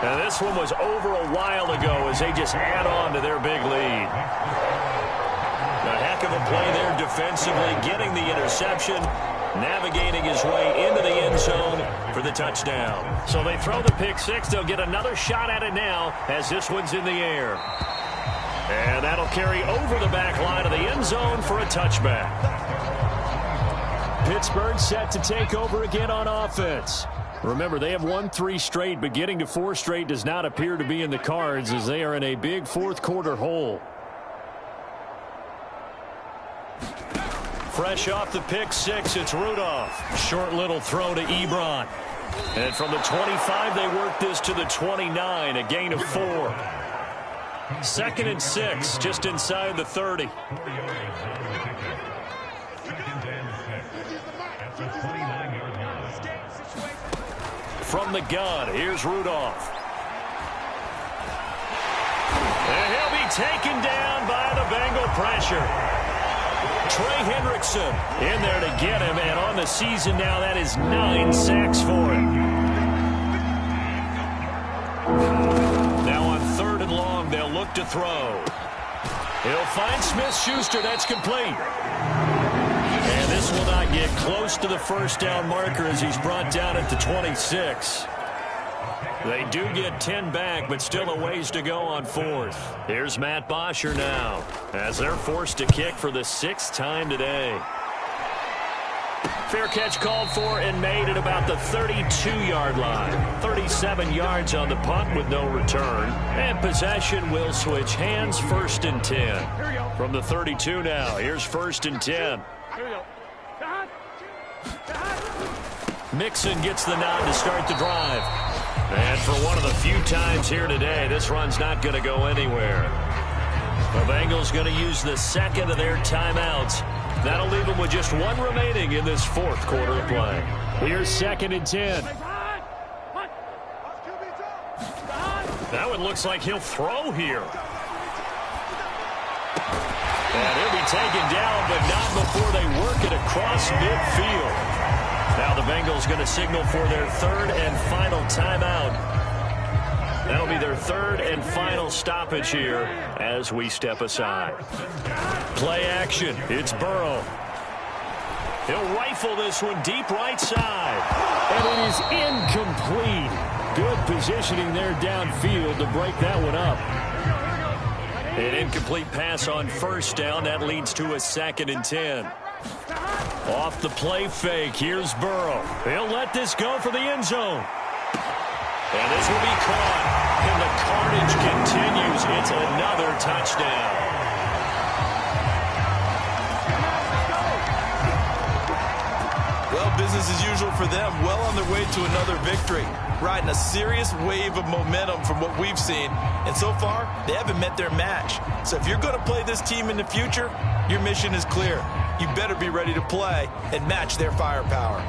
And this one was over a while ago as they just add on to their big lead. A heck of a play there defensively, getting the interception, navigating his way into the end zone for the touchdown. So they throw the pick 6. They'll get another shot at it now as this one's in the air. And that'll carry over the back line of the end zone for a touchback. Pittsburgh set to take over again on offense. Remember, they have won 3 straight, but getting to 4 straight does not appear to be in the cards as they are in a big 4th quarter hole. Fresh off the pick 6, it's Rudolph. Short little throw to Ebron. And from the 25, they work this to the 29, a gain of 4. 2nd and 6, just inside the 30. From the gun, here's Rudolph. And he'll be taken down by the Bengal pressure. Trey Hendrickson in there to get him, and on the season now, that is 9 sacks for him. Now on 3rd and long, they'll look to throw. He'll find Smith-Schuster. That's complete. And this will not get close to the first down marker as he's brought down at the 26. They do get 10 back, but still a ways to go on fourth. Here's Matt Bosher now as they're forced to kick for the 6th time today. Fair catch called for and made at about the 32-yard line. 37 yards on the punt with no return. And possession will switch hands, 1st and 10. From the 32 now, here's 1st and 10. Mixon gets the nod to start the drive. And for one of the few times here today, this run's not going to go anywhere. The Bengals going to use the 2nd of their timeouts. That'll leave them with just 1 remaining in this 4th quarter of play. Here's 2nd and 10. That one looks like he'll throw here. And he'll be taken down, but not before they work it across midfield. Now the Bengals going to signal for their 3rd and final timeout. That'll be their 3rd and final stoppage here as we step aside. Play action. It's Burrow. He'll rifle this one deep right side. And it is incomplete. Good positioning there downfield to break that one up. An incomplete pass on 1st down. That leads to a 2nd and 10. Off the play fake, here's Burrow. He'll let this go for the end zone. And this will be caught. And the carnage continues. It's another touchdown. Well, business as usual for them. Well on their way to another victory. Riding a serious wave of momentum from what we've seen. And so far, they haven't met their match. So if you're going to play this team in the future, your mission is clear. You better be ready to play and match their firepower.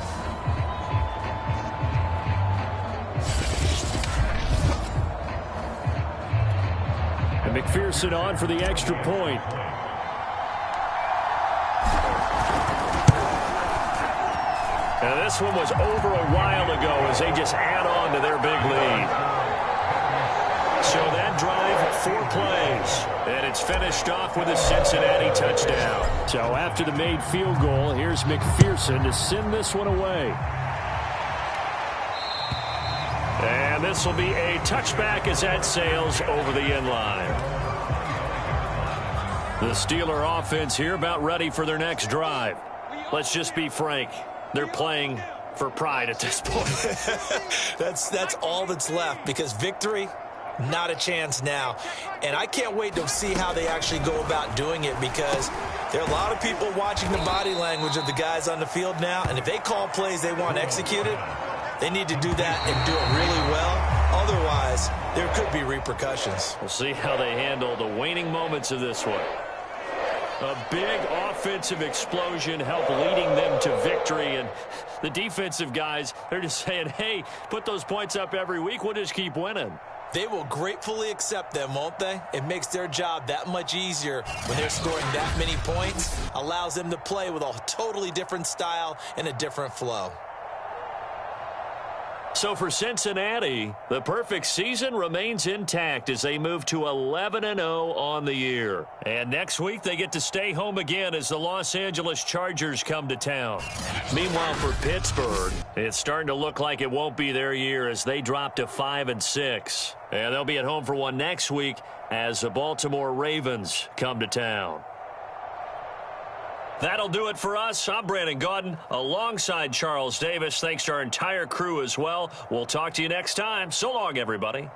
And McPherson on for the extra point. And this one was over a while ago as they just add on to their big lead. So that drive, 4 plays. And it's finished off with a Cincinnati touchdown. So after the made field goal, here's McPherson to send this one away. And this will be a touchback as that sails over the end line. The Steeler offense here about ready for their next drive. Let's just be frank. They're playing for pride at this point. That's all that's left because victory, not a chance now. And I can't wait to see how they actually go about doing it because there are a lot of people watching the body language of the guys on the field now. And if they call plays they want executed, they need to do that and do it really well. Otherwise, there could be repercussions. We'll see how they handle the waning moments of this one. A big offensive explosion helped leading them to victory. And the defensive guys, they're just saying, hey, put those points up every week. We'll just keep winning. They will gratefully accept them, won't they? It makes their job that much easier when they're scoring that many points. Allows them to play with a totally different style and a different flow. So for Cincinnati, the perfect season remains intact as they move to 11-0 on the year. And next week, they get to stay home again as the Los Angeles Chargers come to town. Meanwhile, for Pittsburgh, it's starting to look like it won't be their year as they drop to 5-6. And they'll be at home for one next week as the Baltimore Ravens come to town. That'll do it for us. I'm Brandon Gaudin alongside Charles Davis. Thanks to our entire crew as well. We'll talk to you next time. So long, everybody.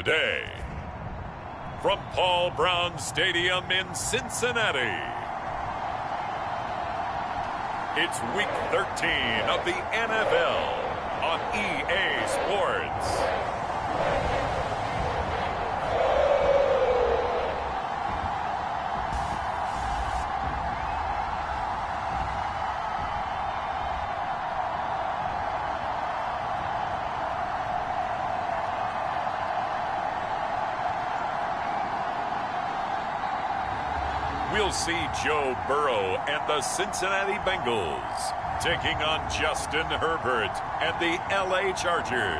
today. From Paul Brown Stadium in Cincinnati, it's Week 13 of the NFL on EA Sports. We'll see Joe Burrow and the Cincinnati Bengals taking on Justin Herbert and the LA Chargers.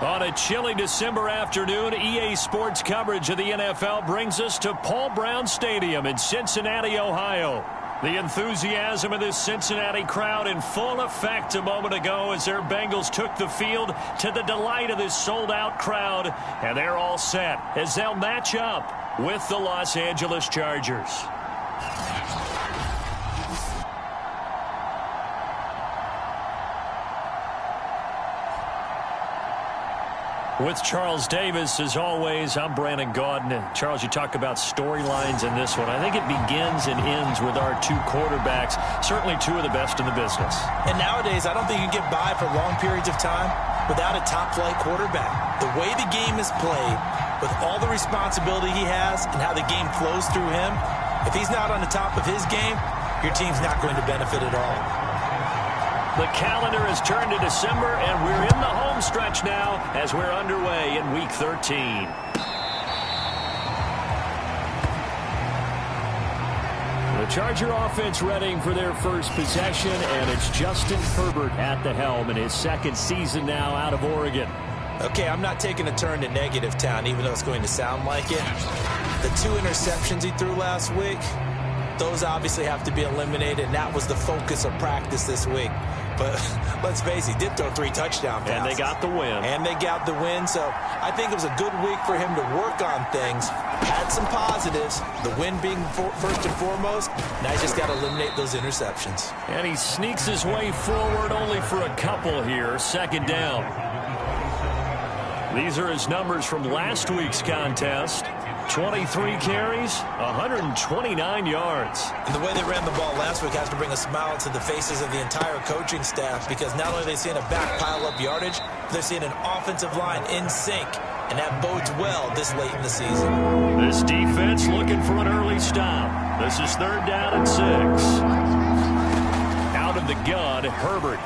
On a chilly December afternoon, EA Sports coverage of the NFL brings us to Paul Brown Stadium in Cincinnati, Ohio. The enthusiasm of this Cincinnati crowd in full effect a moment ago as their Bengals took the field to the delight of this sold-out crowd. And they're all set as they'll match up with the Los Angeles Chargers. With Charles Davis, as always, I'm Brandon Gaudin. And Charles, you talk about storylines in this one. I think it begins and ends with our two quarterbacks, certainly two of the best in the business. And nowadays, I don't think you can get by for long periods of time without a top-flight quarterback. The way the game is played, with all the responsibility he has and how the game flows through him, if he's not on the top of his game, your team's not going to benefit at all. The calendar has turned to December, and we're in the home stretch now as we're underway in Week 13. The Charger offense readying for their first possession, and it's Justin Herbert at the helm in his second season now out of Oregon. Okay, I'm not taking a turn to negative town, even though it's going to sound like it. The 2 interceptions he threw last week, those obviously have to be eliminated, and that was the focus of practice this week. But let's face it, he did throw 3 touchdown passes. And they got the win. And they got the win, so I think it was a good week for him to work on things. Had some positives, the win being first and foremost. Now he's just got to eliminate those interceptions. And he sneaks his way forward only for a couple here, second down. These are his numbers from last week's contest. 23 carries, 129 yards. And the way they ran the ball last week has to bring a smile to the faces of the entire coaching staff, because not only are they seeing a back pile up yardage, they're seeing an offensive line in sync, and that bodes well this late in the season. This defense looking for an early stop. This is 3rd down and 6. Out of the gun, Herbert.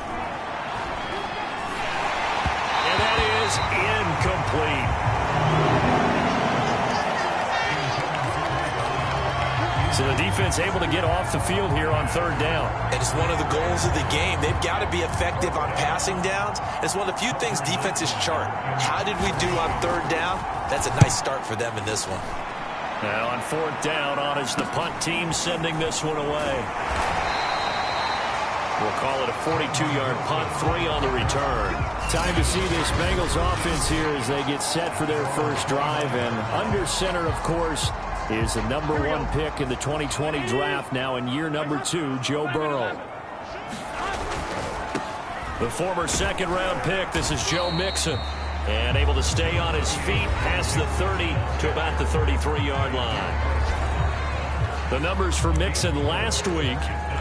And that is incomplete. So the defense able to get off the field here on 3rd down. And it's one of the goals of the game. They've got to be effective on passing downs. It's one of the few things defenses chart. How did we do on 3rd down? That's a nice start for them in this one. Now on 4th down, on is the punt team sending this one away. We'll call it a 42-yard punt, 3 on the return. Time to see this Bengals offense here as they get set for their first drive. And under center, of course, is the number 1 pick in the 2020 draft, now in year number 2, Joe Burrow. The former 2nd-round pick, this is Joe Mixon. And able to stay on his feet past the 30 to about the 33-yard line. The numbers for Mixon last week,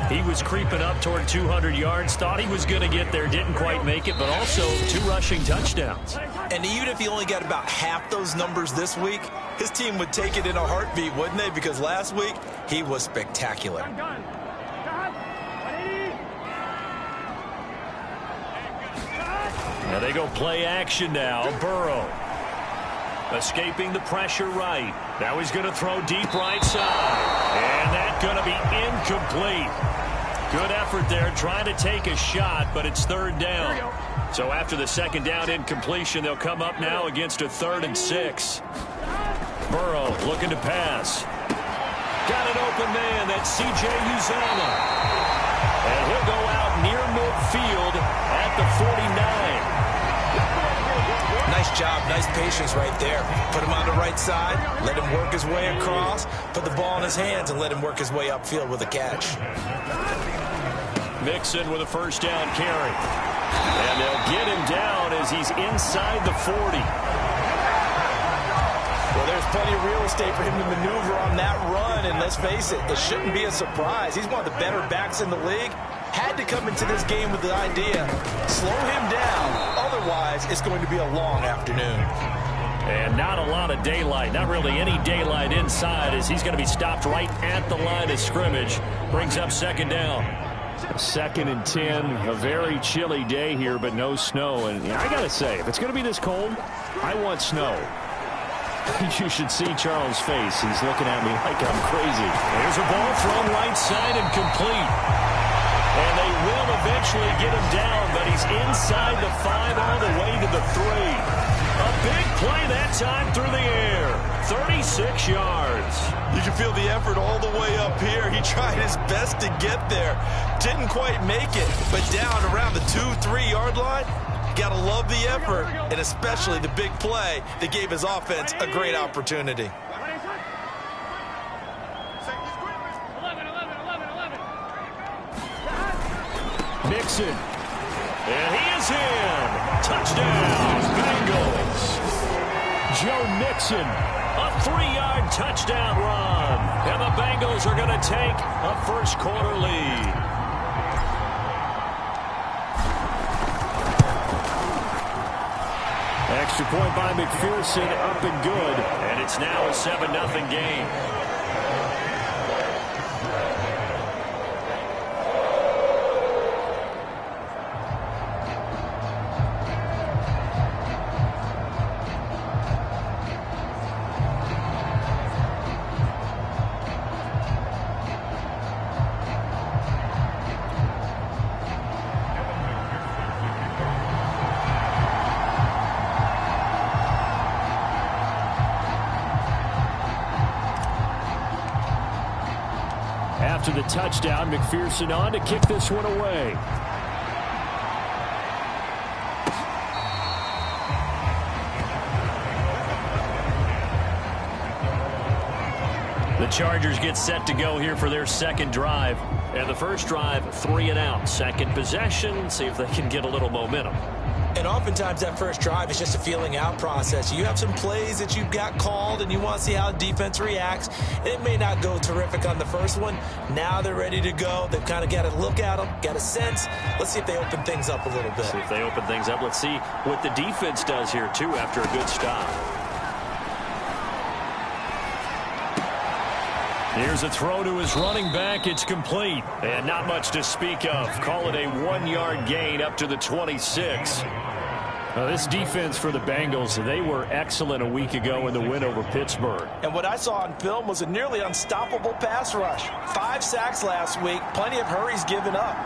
he was creeping up toward 200 yards. Thought he was going to get there, didn't quite make it, but also 2 rushing touchdowns. And even if he only got about half those numbers this week, his team would take it in a heartbeat, wouldn't they? Because last week, he was spectacular. Now they go play action now. Burrow escaping the pressure right. Now he's going to throw deep right side. And that's going to be incomplete. Good effort there, trying to take a shot, but it's 3rd down. So after the 2nd down incompletion, they'll come up now against a 3rd and 6. Burrow looking to pass. Got an open man. That's C.J. Uzomah. And he'll go out near midfield at the 49. Nice job, nice patience right there. Put him on the right side, let him work his way across, put the ball in his hands, and let him work his way upfield with a catch. Mixon with a 1st down carry. And they'll get him down as he's inside the 40. Well, there's plenty of real estate for him to maneuver on that run, and let's face it, it shouldn't be a surprise. He's one of the better backs in the league. Had to come into this game with the idea, slow him down, otherwise it's going to be a long afternoon. And not a lot of daylight, not really any daylight inside, as he's going to be stopped right at the line of scrimmage. Brings up second down. 2nd and 10, a very chilly day here, but no snow. And I got to say, if it's going to be this cold, I want snow. You should see Charles' face. He's looking at me like I'm crazy. Here's a ball thrown right side and complete. And they will eventually get him down, but he's inside the 5 all the way to the 3. A big play that time through the air. 36 yards. You can feel the effort all the way up here. He tried his best to get there. Didn't quite make it, but down around the 2-3 yard line. Gotta love the effort, and especially the big play that gave his offense a great opportunity. Mixon. And he is in. Touchdown, Bengals. Joe Mixon, a 3-yard touchdown run. And the Bengals are going to take a first quarter lead. Extra point by McPherson, up and good. And it's now a 7-0 game. After the touchdown, McPherson on to kick this one away. The Chargers get set to go here for their second drive. And the first drive, 3 and out. Second possession, see if they can get a little momentum. And oftentimes that first drive is just a feeling out process. You have some plays that you've got called and you want to see how the defense reacts. And it may not go terrific on the first one. Now they're ready to go. They've kind of got to look at them, got a sense. Let's see if they open things up a little bit. See if they open things up. Let's see what the defense does here, too, after a good stop. Here's a throw to his running back. It's complete. And not much to speak of. Call it a 1-yard gain up to the 26. This defense for the Bengals, they were excellent a week ago in the win over Pittsburgh. And what I saw on film was a nearly unstoppable pass rush. 5 sacks last week, plenty of hurries given up.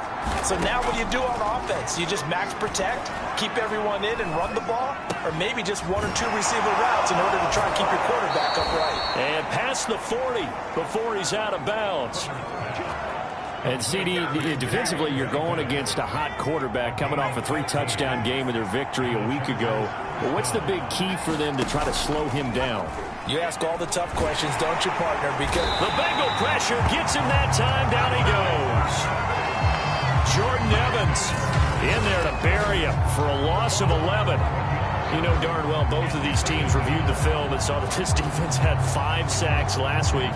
So now what do you do on offense? You just max protect, keep everyone in and run the ball, or maybe just 1 or 2 receiver routes in order to try and keep your quarterback upright. And past the 40 before he's out of bounds. And, CD, defensively, you're going against a hot quarterback coming off a 3-touchdown game in their victory a week ago. But what's the big key for them to try to slow him down? You ask all the tough questions, don't you, partner? Because the Bengal pressure gets him that time. Down he goes. Jordan Evans in there to bury him for a loss of 11. You know darn well both of these teams reviewed the film and saw that this defense had 5 sacks last week.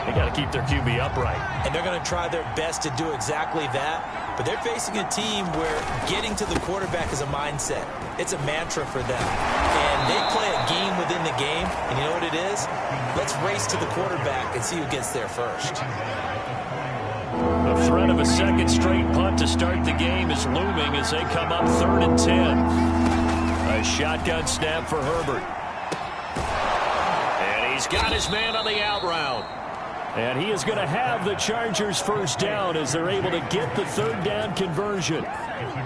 They got to keep their QB upright. And they're going to try their best to do exactly that. But they're facing a team where getting to the quarterback is a mindset. It's a mantra for them. And they play a game within the game. And you know what it is? Let's race to the quarterback and see who gets there first. The threat of a second straight punt to start the game is looming as they come up 3rd and 10. A shotgun snap for Herbert. And he's got his man on the out route. And he is going to have the Chargers first down as they're able to get the 3rd down conversion.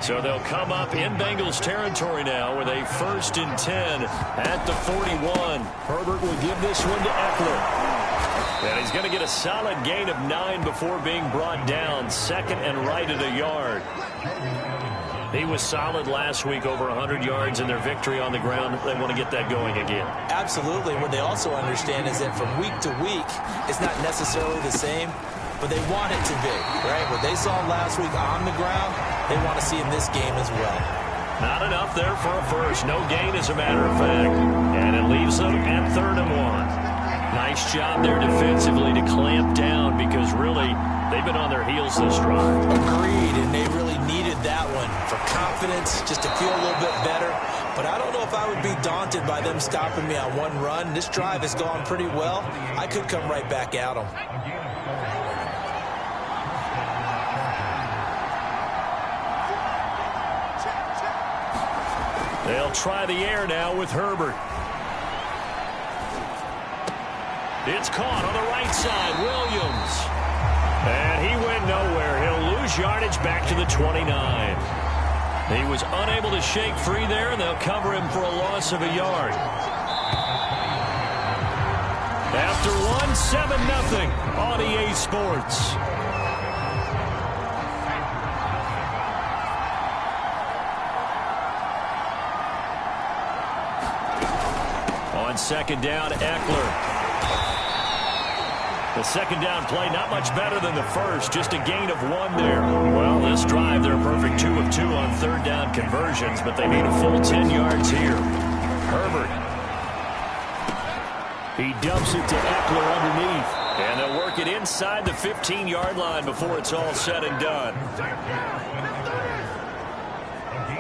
So they'll come up in Bengals territory now with a 1st and 10 at the 41. Herbert will give this one to Eckler. And he's going to get a solid gain of 9 before being brought down. 2nd and right at a yard. He was solid last week, over 100 yards in their victory on the ground. They want to get that going again. Absolutely. What they also understand is that from week to week, it's not necessarily the same, but they want it to be, right? What they saw last week on the ground, they want to see in this game as well. Not enough there for a first. No gain, as a matter of fact. And it leaves them at 3rd and 1. Nice job there defensively to clamp down, because really they've been on their heels this drive. Agreed, and they really needed that one for confidence, just to feel a little bit better. But I don't know if I would be daunted by them stopping me on one run. This drive has gone pretty well. I could come right back at them. They'll try the air now with Herbert. It's caught on the right side. Williams. And he went nowhere. He'll lose yardage back to the 29. He was unable to shake free there, and they'll cover him for a loss of a yard. After one, 7-0 on EA Sports. On 2nd down, Eckler. The 2nd down play, not much better than the first, just a gain of 1 there. Well, this drive, they're a perfect 2 of 2 on 3rd down conversions, but they need a full 10 yards here. Herbert. He dumps it to Eckler underneath, and they'll work it inside the 15-yard line before it's all said and done.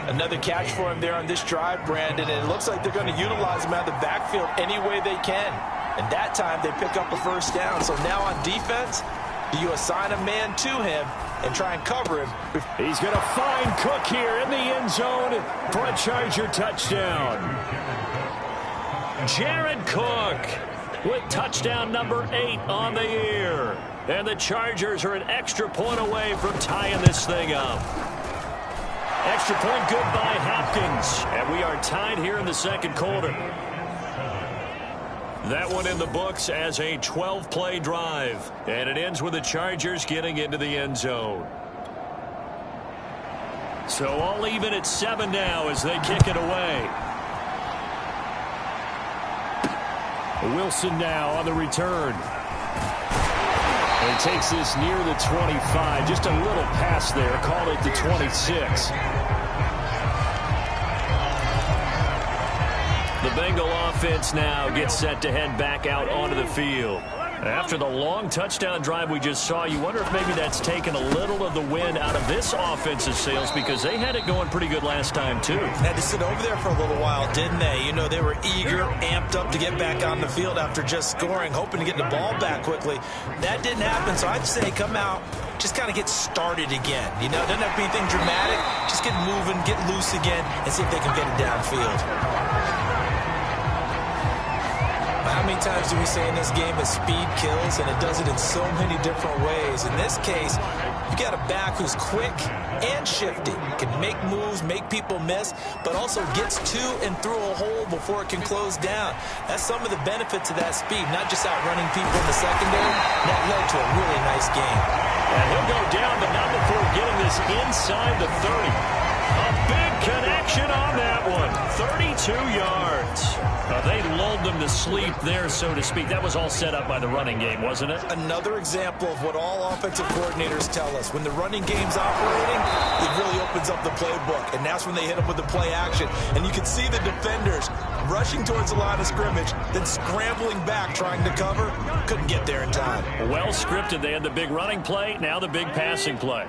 Another catch for him there on this drive, Brandon, and it looks like they're going to utilize him out of the backfield any way they can. And that time they pick up a 1st down. So now on defense, do you assign a man to him and try and cover him? He's going to find Cook here in the end zone for a Charger touchdown. Jared Cook with touchdown number 8 on the year. And the Chargers are an extra point away from tying this thing up. Extra point good by Hopkins. And we are tied here in the 2nd quarter. That one in the books as a 12-play drive. And it ends with the Chargers getting into the end zone. So all even at 7 now as they kick it away. Wilson now on the return. And he takes this near the 25. Just a little pass there. Call it the 26. The Bengal offense now gets set to head back out onto the field. After the long touchdown drive we just saw, you wonder if maybe that's taken a little of the wind out of this offensive sails, because they had it going pretty good last time too. Had to sit over there for a little while, didn't they? You know, they were eager, amped up to get back on the field after just scoring, hoping to get the ball back quickly. That didn't happen, so I'd say come out, just kind of get started again. You know, it doesn't have to be anything dramatic. Just get moving, get loose again, and see if they can get it downfield. How many times do we say in this game that speed kills, and it does it in so many different ways? In this case, you got a back who's quick and shifty, can make moves, make people miss, but also gets to and through a hole before it can close down. That's some of the benefits of that speed, not just outrunning people in the secondary. That led to a really nice game. And he'll go down, but not before getting this inside the 30. A big connection on that one. 32 yards. They lulled them to sleep there, so to speak. That was all set up by the running game, wasn't it? Another example of what all offensive coordinators tell us. When the running game's operating, it really opens up the playbook, and that's when they hit them with the play action. And you can see the defenders rushing towards the line of scrimmage, then scrambling back trying to cover. Couldn't get there in time. Well scripted. They had the big running play, now the big passing play.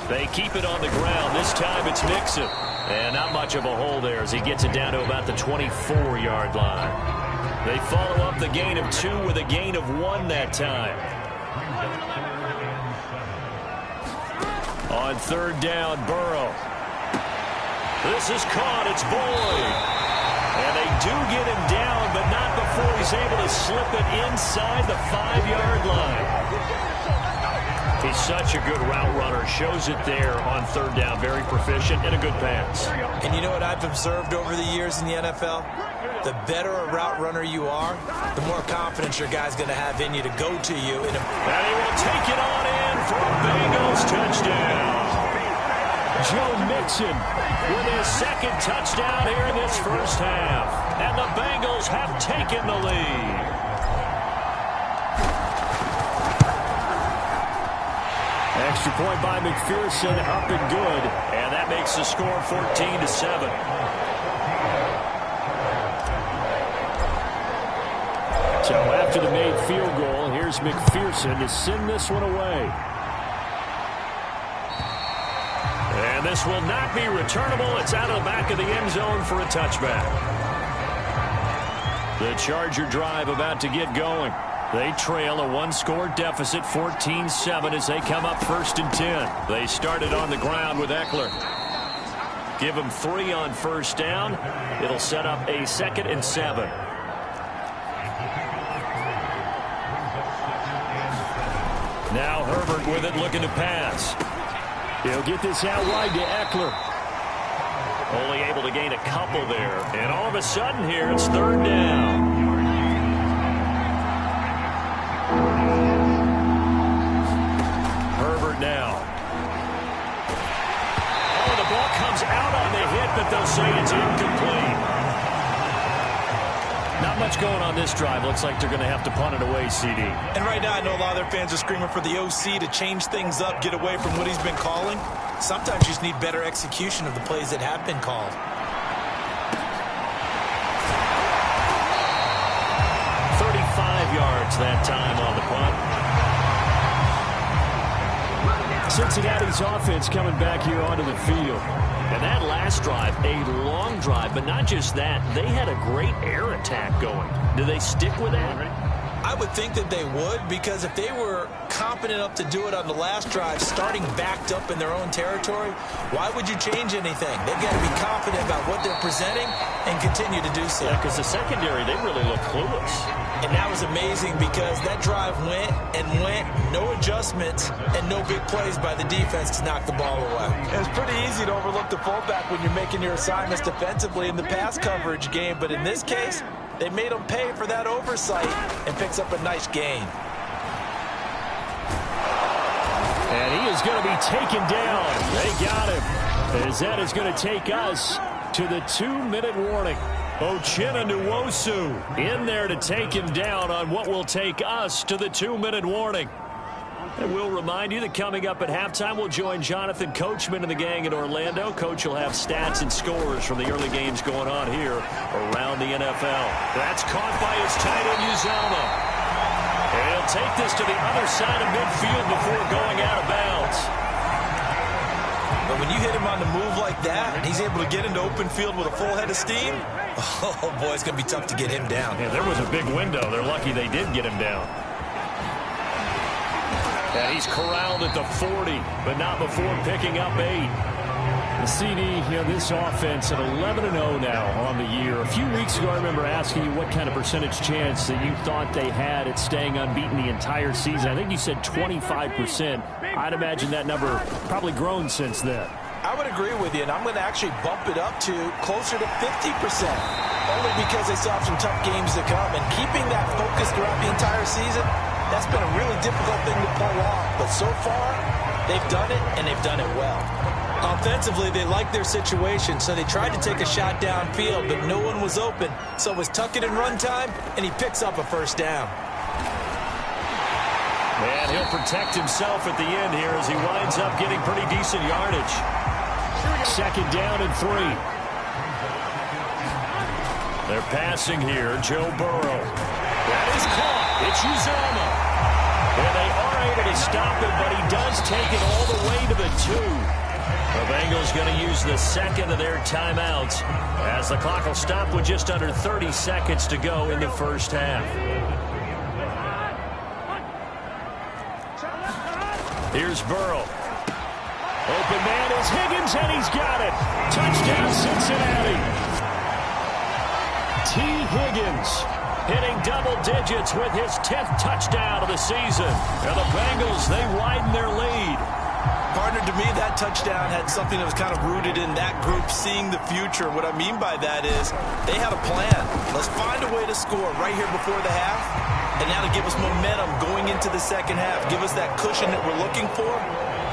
They keep it on the ground. This time it's Mixon. And not much of a hole there as he gets it down to about the 24-yard line. They follow up the gain of 2 with a gain of 1 that time. On 3rd down, Burrow. This is caught. It's Boyd. And they do get him down, but not before he's able to slip it inside the 5-yard line. He's such a good route runner. Shows it there on 3rd down. Very proficient and a good pass. And you know what I've observed over the years in the NFL? The better a route runner you are, the more confidence your guy's going to have in you to go to you. And he will take it on in for a Bengals touchdown. Joe Mixon with his 2nd touchdown here in this first half. And the Bengals have taken the lead. Extra point by McPherson, up and good. And that makes the score 14-7. So after the made field goal, here's McPherson to send this one away. And this will not be returnable. It's out of the back of the end zone for a touchback. The Charger drive about to get going. They trail a one-score deficit, 14-7, as they come up 1st and 10. They started on the ground with Eckler. Give them 3 on 1st down. It'll set up a 2nd and 7. Now Herbert with it, looking to pass. He'll get this out wide to Eckler. Only able to gain a couple there. And all of a sudden here, it's 3rd down. Herbert now. Oh, the ball comes out on the hit, but they'll say it's incomplete. Not much going on this drive. Looks like they're going to have to punt it away, CD. And right now, I know a lot of their fans are screaming for the OC to change things up, get away from what he's been calling. Sometimes you just need better execution of the plays that have been called. Yards that time on the punt. Cincinnati's offense coming back here onto the field. And that last drive, a long drive, but not just that. They had a great air attack going. Do they stick with that? I would think that they would, because if they were competent enough to do it on the last drive, starting backed up in their own territory, why would you change anything? They've got to be confident about what they're presenting and continue to do so. Yeah, because the secondary, they really look clueless. And that was amazing because that drive went and went, no adjustments, and no big plays by the defense to knock the ball away. It's pretty easy to overlook the fullback when you're making your assignments defensively in the pass coverage game, but in this case, they made them pay for that oversight and picks up a nice gain. And he is going to be taken down. They got him. As that is going to take us to the 2-minute warning. Uchenna Nwosu in there to take him down on what will take us to the 2-minute warning. And we'll remind you that coming up at halftime, we'll join Jonathan Coachman and the gang in Orlando. Coach will have stats and scores from the early games going on here around the NFL. That's caught by his tight end, Uzomah. And he'll take this to the other side of midfield before going out of bounds. But when you hit him on the move like that, and he's able to get into open field with a full head of steam, oh, boy, it's going to be tough to get him down. Yeah, there was a big window. They're lucky they did get him down. And he's corralled at the 40, but not before picking up 8. The CD, this offense at 11-0 now on the year. A few weeks ago, I remember asking you what kind of percentage chance that you thought they had at staying unbeaten the entire season. I think you said 25%. I'd imagine that number probably grown since then. I would agree with you, and I'm going to actually bump it up to closer to 50%, only because they still have some tough games to come. And keeping that focus throughout the entire season, that's been a really difficult thing to pull off. But so far, they've done it, and they've done it well. Offensively, they like their situation, so they tried to take a shot downfield, but no one was open. So it was tuck it and run time, and he picks up a 1st down. And he'll protect himself at the end here as he winds up getting pretty decent yardage. 2nd down and 3. They're passing here, Joe Burrow. That is caught. It's Uzomah. And they are able to stop him, but he does take it all the way to the 2. The Bengals going to use the 2nd of their timeouts as the clock will stop with just under 30 seconds to go in the 1st half. Here's Burrow. Open man is Higgins, and he's got it. Touchdown, Cincinnati. T. Higgins hitting double digits with his 10th touchdown of the season. And the Bengals, they widen their lead. Partner, to me, that touchdown had something that was kind of rooted in that group seeing the future. What I mean by that is they had a plan. Let's find a way to score right here before the half, and now to give us momentum going into the 2nd half, give us that cushion that we're looking for.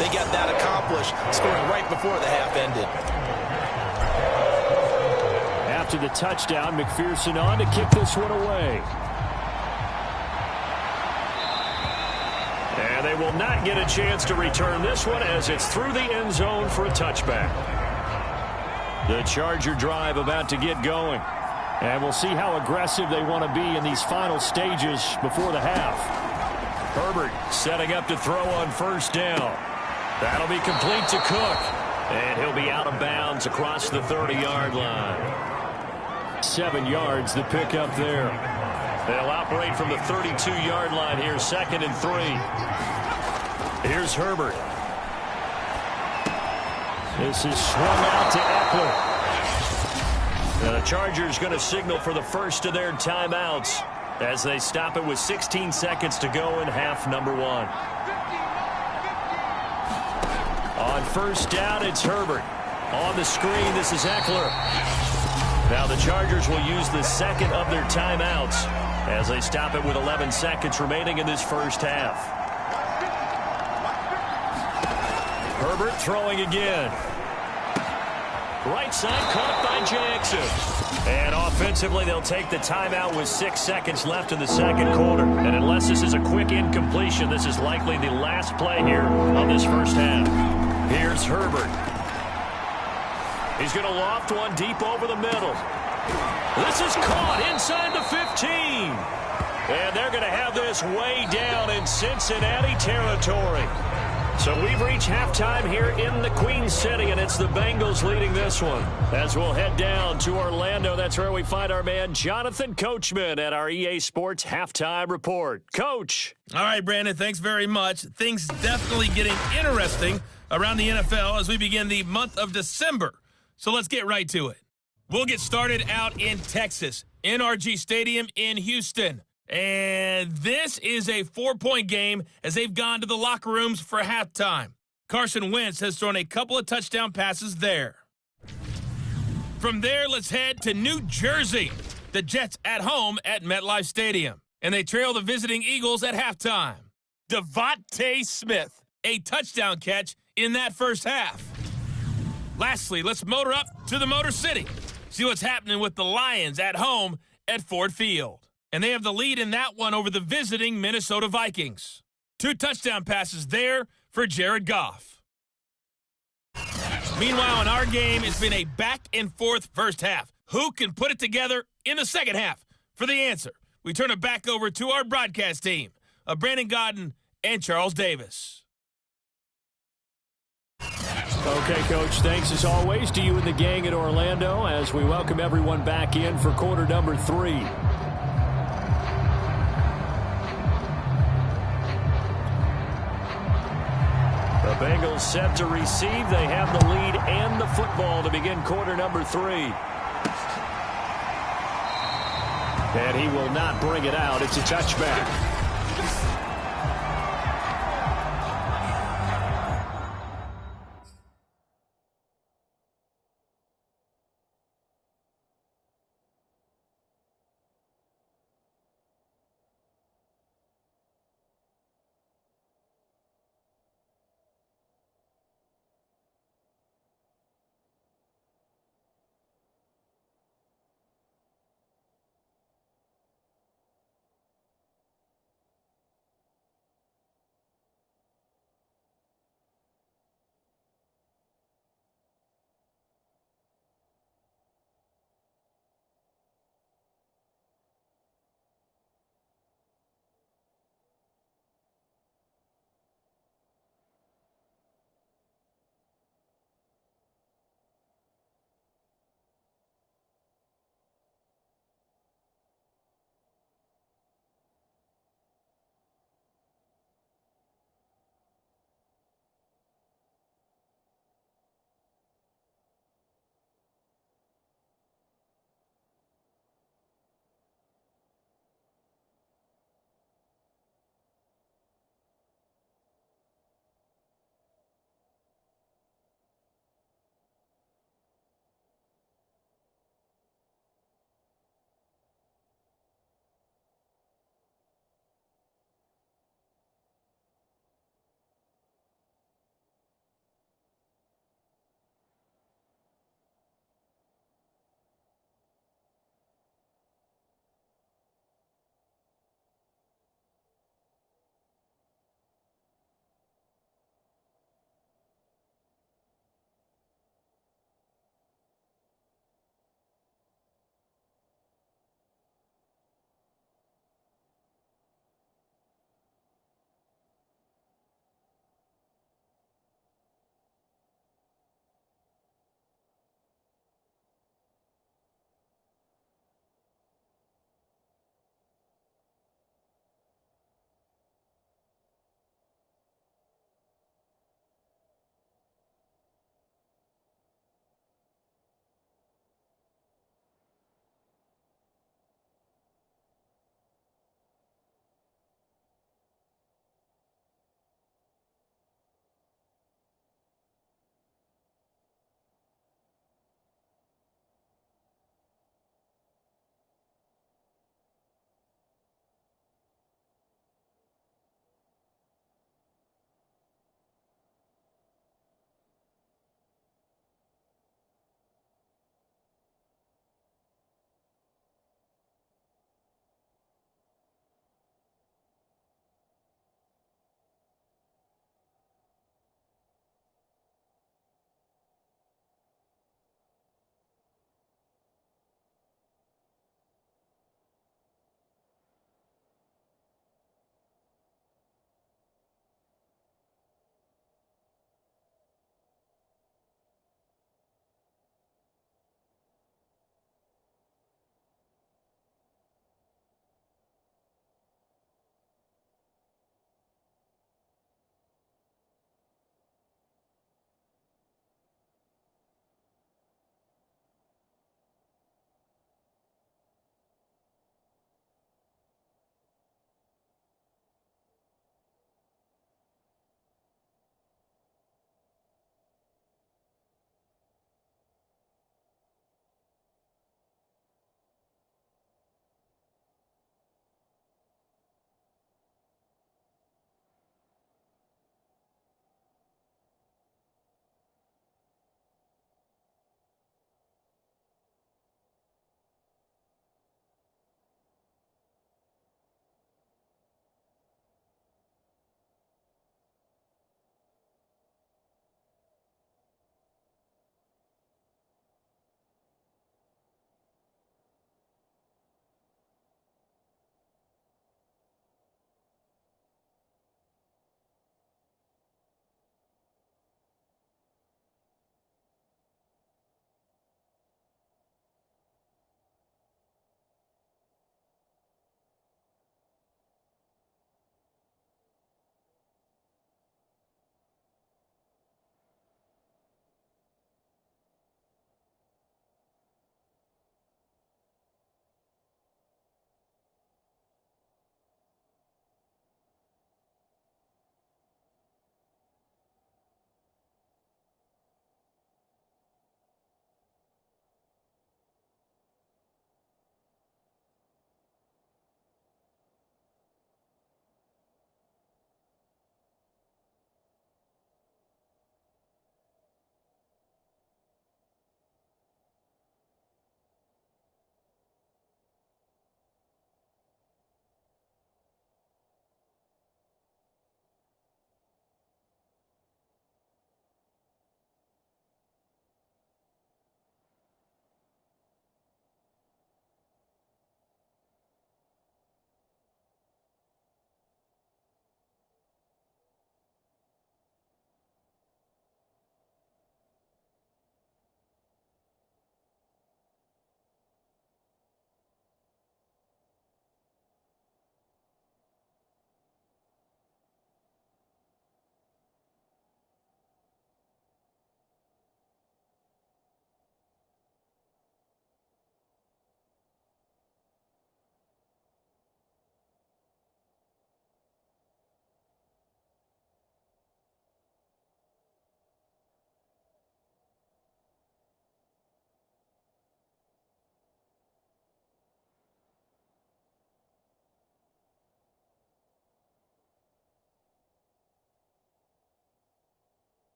They got that accomplished, scoring right before the half ended. After the touchdown, McPherson on to kick this one away. And they will not get a chance to return this one as it's through the end zone for a touchback. The Charger drive about to get going. And we'll see how aggressive they want to be in these final stages before the half. Herbert setting up to throw on first down. That'll be complete to Cook. And he'll be out of bounds across the 30-yard line. 7 yards, the pickup there. They'll operate from the 32-yard line here, 2nd and 3. Here's Herbert. This is swung out to Eckler. Now the Chargers going to signal for the first of their timeouts as they stop it with 16 seconds to go in half number 1. On first down, it's Herbert. On the screen, this is Eckler. Now the Chargers will use the second of their timeouts as they stop it with 11 seconds remaining in this first half. Herbert throwing again. Right side caught by Jackson. And offensively, they'll take the timeout with 6 seconds left in the second quarter. And unless this is a quick incompletion, this is likely the last play here of this first half. Here's Herbert. He's going to loft one deep over the middle. This is caught inside the 15. And they're going to have this way down in Cincinnati territory. So we've reached halftime here in the Queen City, and it's the Bengals leading this one. As we'll head down to Orlando, that's where we find our man Jonathan Coachman at our EA Sports Halftime Report. Coach. All right, Brandon, thanks very much. Things definitely getting interesting around the NFL as we begin the month of December. So let's get right to it. We'll get started out in Texas, NRG Stadium in Houston. And this is a 4-point game as they've gone to the locker rooms for halftime. Carson Wentz has thrown a couple of touchdown passes there. From there, let's head to New Jersey. The Jets at home at MetLife Stadium. And they trail the visiting Eagles at halftime. Devontae Smith, a touchdown catch in that first half. Lastly, let's motor up to the Motor City. See what's happening with the Lions at home at Ford Field. And they have the lead in that one over the visiting Minnesota Vikings. 2 touchdown passes there for Jared Goff. Meanwhile, in our game, it's been a back-and-forth first half. Who can put it together in the second half? For the answer, we turn it back over to our broadcast team of Brandon Godden and Charles Davis. Okay, Coach, thanks as always to you and the gang at Orlando as we welcome everyone back in for quarter number 3. The Bengals set to receive. They have the lead and the football to begin quarter number 3. And he will not bring it out. It's a touchback.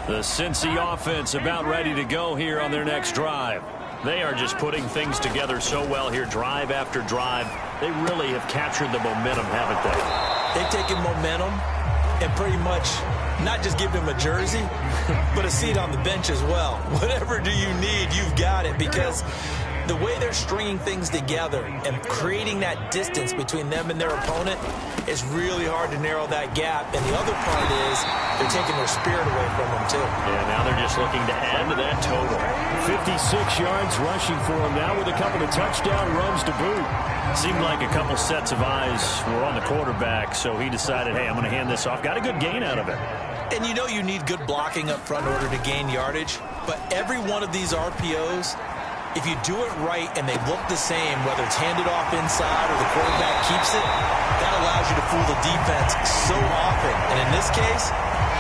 The Cincy offense about ready to go here on their next drive. They are just putting things together so well here, drive after drive. They really have captured the momentum, haven't they? They've taken momentum and pretty much not just give them a jersey, but a seat on the bench as well. Whatever do you need, you've got it, because the way they're stringing things together and creating that distance between them and their opponent is really hard to narrow that gap. And the other part is they're taking their spirit away from them, too. Yeah, now they're just looking to add to that total. 56 yards rushing for him now with a couple of touchdown runs to boot. Seemed like a couple sets of eyes were on the quarterback, so he decided, hey, I'm going to hand this off. Got a good gain out of it. And you know you need good blocking up front in order to gain yardage, but every one of these RPOs, if you do it right and they look the same, whether it's handed off inside or the quarterback keeps it, that allows you to fool the defense so often. And in this case,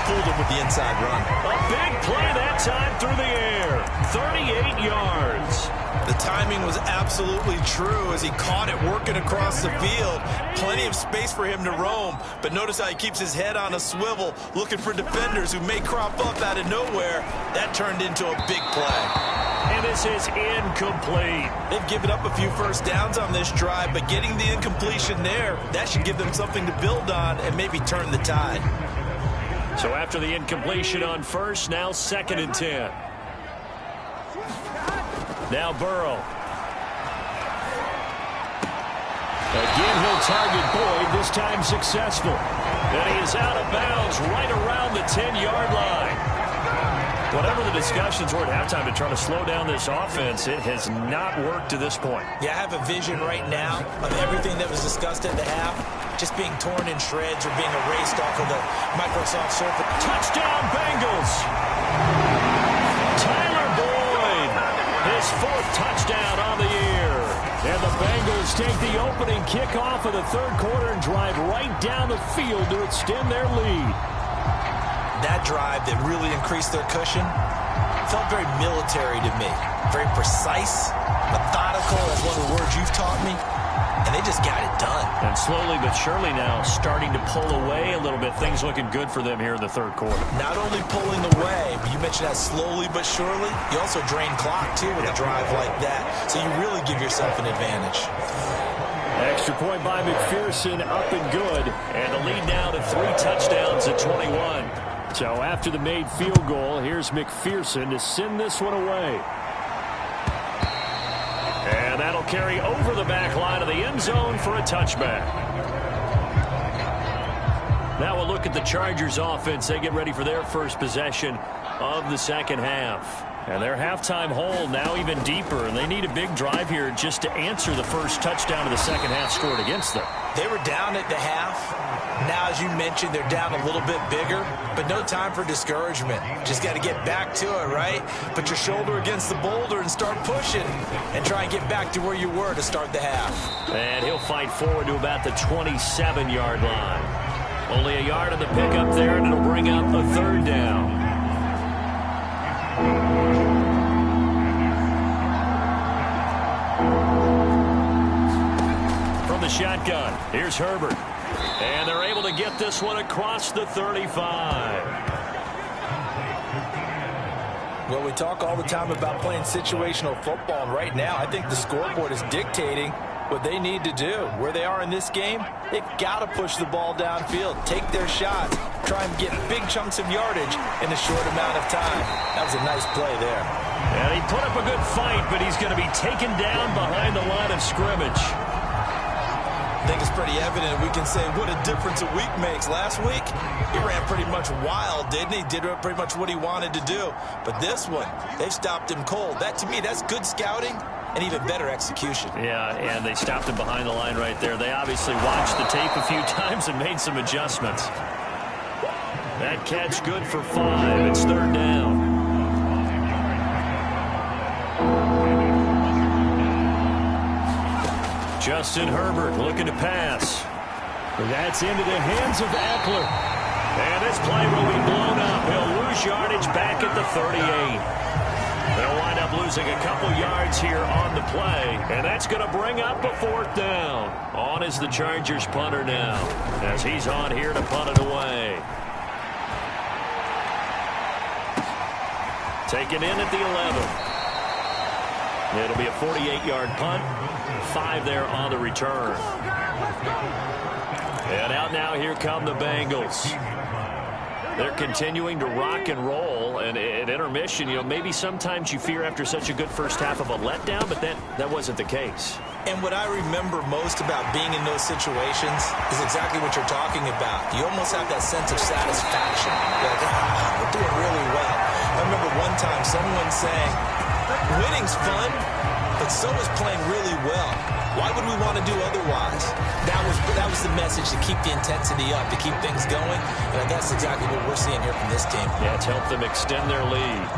fooled them with the inside run. A big play that time through the air. 38 yards. The timing was absolutely true as he caught it working across the field. Plenty of space for him to roam, but notice how he keeps his head on a swivel, looking for defenders who may crop up out of nowhere. That turned into a big play. And this is incomplete. They've given up a few first downs on this drive, but getting the incompletion there, that should give them something to build on and maybe turn the tide. So after the incompletion on first, now 2nd and 10. Now Burrow. Again, he'll target Boyd, this time successful. And he is out of bounds right around the 10-yard line. Whatever the discussions were at halftime to try to slow down this offense, it has not worked to this point. Yeah, I have a vision right now of everything that was discussed at the half just being torn in shreds or being erased off of the Microsoft Surface. Touchdown, Bengals! Tyler Boyd, his 4th touchdown on the year. And the Bengals take the opening kickoff of the 3rd quarter and drive right down the field to extend their lead. That drive that really increased their cushion felt very military to me. Very precise, methodical, that's one of the words you've taught me. And they just got it done. And slowly but surely now starting to pull away a little bit. Things looking good for them here in the 3rd quarter. Not only pulling away, but you mentioned that slowly but surely. You also drain clock, too, with a drive like that. So you really give yourself an advantage. Extra point by McPherson, up and good. And the lead now to 3 touchdowns at 21. So after the made field goal, here's McPherson to send this one away. And that'll carry over the back line of the end zone for a touchback. Now we'll look at the Chargers offense. They get ready for their first possession of the 2nd half. And their halftime hole now even deeper, and they need a big drive here just to answer the first touchdown of the 2nd half scored against them. They were down at the half. Now, as you mentioned, they're down a little bit bigger, but no time for discouragement. Just got to get back to it, right? Put your shoulder against the boulder and start pushing and try and get back to where you were to start the half. And he'll fight forward to about the 27-yard line. Only a yard on the pickup there, and it'll bring up a 3rd down. From the shotgun, here's Herbert. And they're able to get this one across the 35. Well, we talk all the time about playing situational football, and right now I think the scoreboard is dictating what they need to do. Where they are in this game, they've got to push the ball downfield, take their shots, try and get big chunks of yardage in a short amount of time. That was a nice play there. And he put up a good fight, but he's going to be taken down behind the line of scrimmage. I think it's pretty evident. We can say what a difference a week makes. Last week, he ran pretty much wild, didn't he? Did pretty much what he wanted to do. But this one, they've stopped him cold. That, to me, that's good scouting and even better execution. Yeah, and they stopped him behind the line right there. They obviously watched the tape a few times and made some adjustments. That catch good for 5. It's 3rd down. Justin Herbert looking to pass. And that's into the hands of Eckler. And this play will be blown up. He'll lose yardage back at the 38. They'll wind up losing a couple yards here on the play. And that's going to bring up a 4th down. On is the Chargers punter now, as he's on here to punt it away. Taken in at the 11. It'll be a 48-yard punt. 5 there on the return. And out now, here come the Bengals. They're continuing to rock and roll, and at intermission, maybe sometimes you fear after such a good first half of a letdown, but that wasn't the case. And what I remember most about being in those situations is exactly what you're talking about. You almost have that sense of satisfaction. You're like, we're doing really well. I remember one time someone saying, winning's fun, but so is playing really well. Why would we want to do otherwise? That was the message, to keep the intensity up, to keep things going. And that's exactly what we're seeing here from this team. Yeah, it's helped them extend their lead.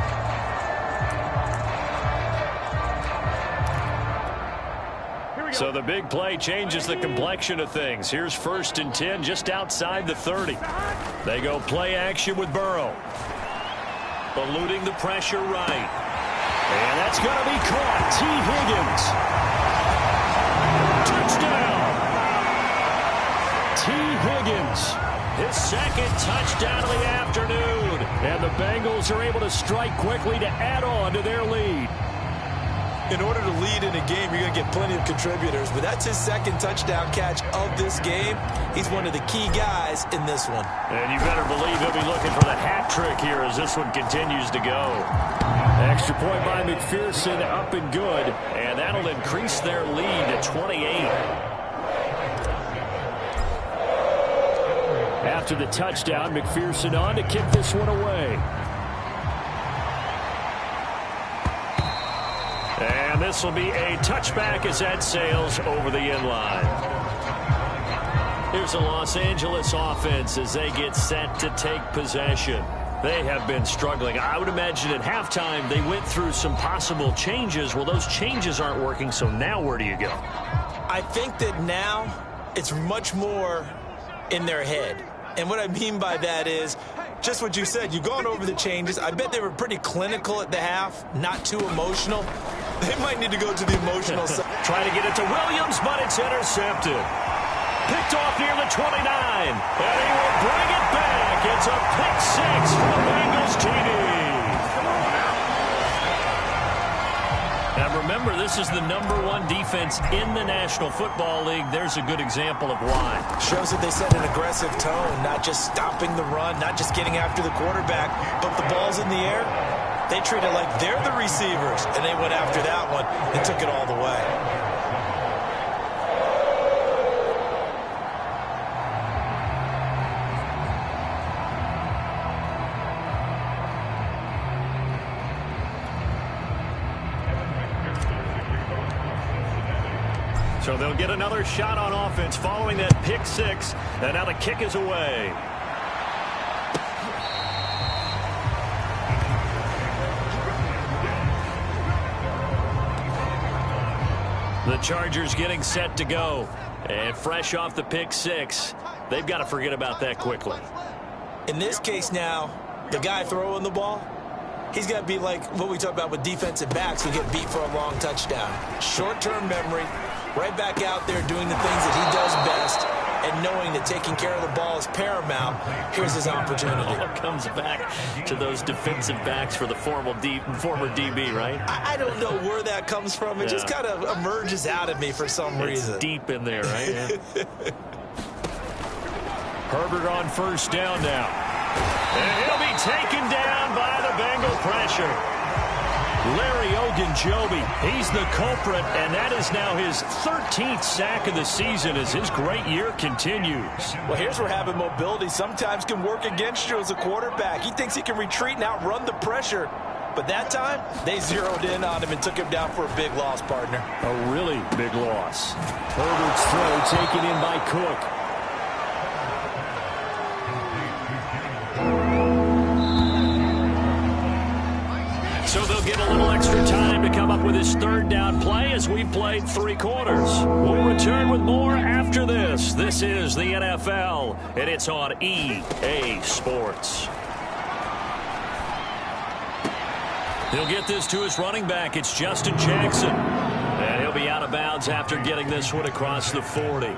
So the big play changes the complexion of things. Here's 1st and 10 just outside the 30. They go play action with Burrow. Eluding the pressure right. And that's going to be caught. T. Higgins. Touchdown. T. Higgins. His 2nd touchdown of the afternoon. And the Bengals are able to strike quickly to add on to their lead. In order to lead in a game, you're going to get plenty of contributors, but that's his 2nd touchdown catch of this game. He's one of the key guys in this one. And you better believe he'll be looking for the hat trick here as this one continues to go. Extra point by McPherson, up and good, and that'll increase their lead to 28. After the touchdown, McPherson on to kick this one away. And this will be a touchback as that sails over the inline. Here's the Los Angeles offense as they get set to take possession. They have been struggling. I would imagine at halftime they went through some possible changes. Well, those changes aren't working, so now where do you go? I think that now it's much more in their head. And what I mean by that is just what you said. You've gone over the changes. I bet they were pretty clinical at the half, not too emotional. They might need to go to the emotional side. Trying to get it to Williams, but it's intercepted. Picked off near the 29. And he will bring it back. It's a pick 6 for Bengals TD. Now remember, this is the #1 defense in the National Football League. There's a good example of why. Shows that they set an aggressive tone, not just stopping the run, not just getting after the quarterback, but the ball's in the air. They treat it like they're the receivers, and they went after that one and took it all the way. So they'll get another shot on offense following that pick 6, and now the kick is away. The Chargers getting set to go. And fresh off the pick 6, they've got to forget about that quickly. In this case now, the guy throwing the ball, he's got to be like what we talk about with defensive backs who get beat for a long touchdown. Short-term memory, right back out there doing the things that he does best, and knowing that taking care of the ball is paramount. Here's his opportunity. It all comes back to those defensive backs for the former DB, right? I don't know where that comes from. It just kind of emerges out of me for some reason. Deep in there, right? Yeah. Herbert on 1st down now. And he'll be taken down by the Bengal pressure. Larry Ogunjobi, he's the culprit, and that is now his 13th sack of the season as his great year continues. Well, here's where having mobility sometimes can work against you as a quarterback. He thinks he can retreat and outrun the pressure. But that time, they zeroed in on him and took him down for a big loss, partner. A really big loss. Herbert's throw taken in by Cook. So they'll get a little extra time to come up with his 3rd down play as we've played 3 quarters. We'll return with more after this. This is the NFL, and it's on EA Sports. He'll get this to his running back. It's Justin Jackson. And he'll be out of bounds after getting this one across the 40.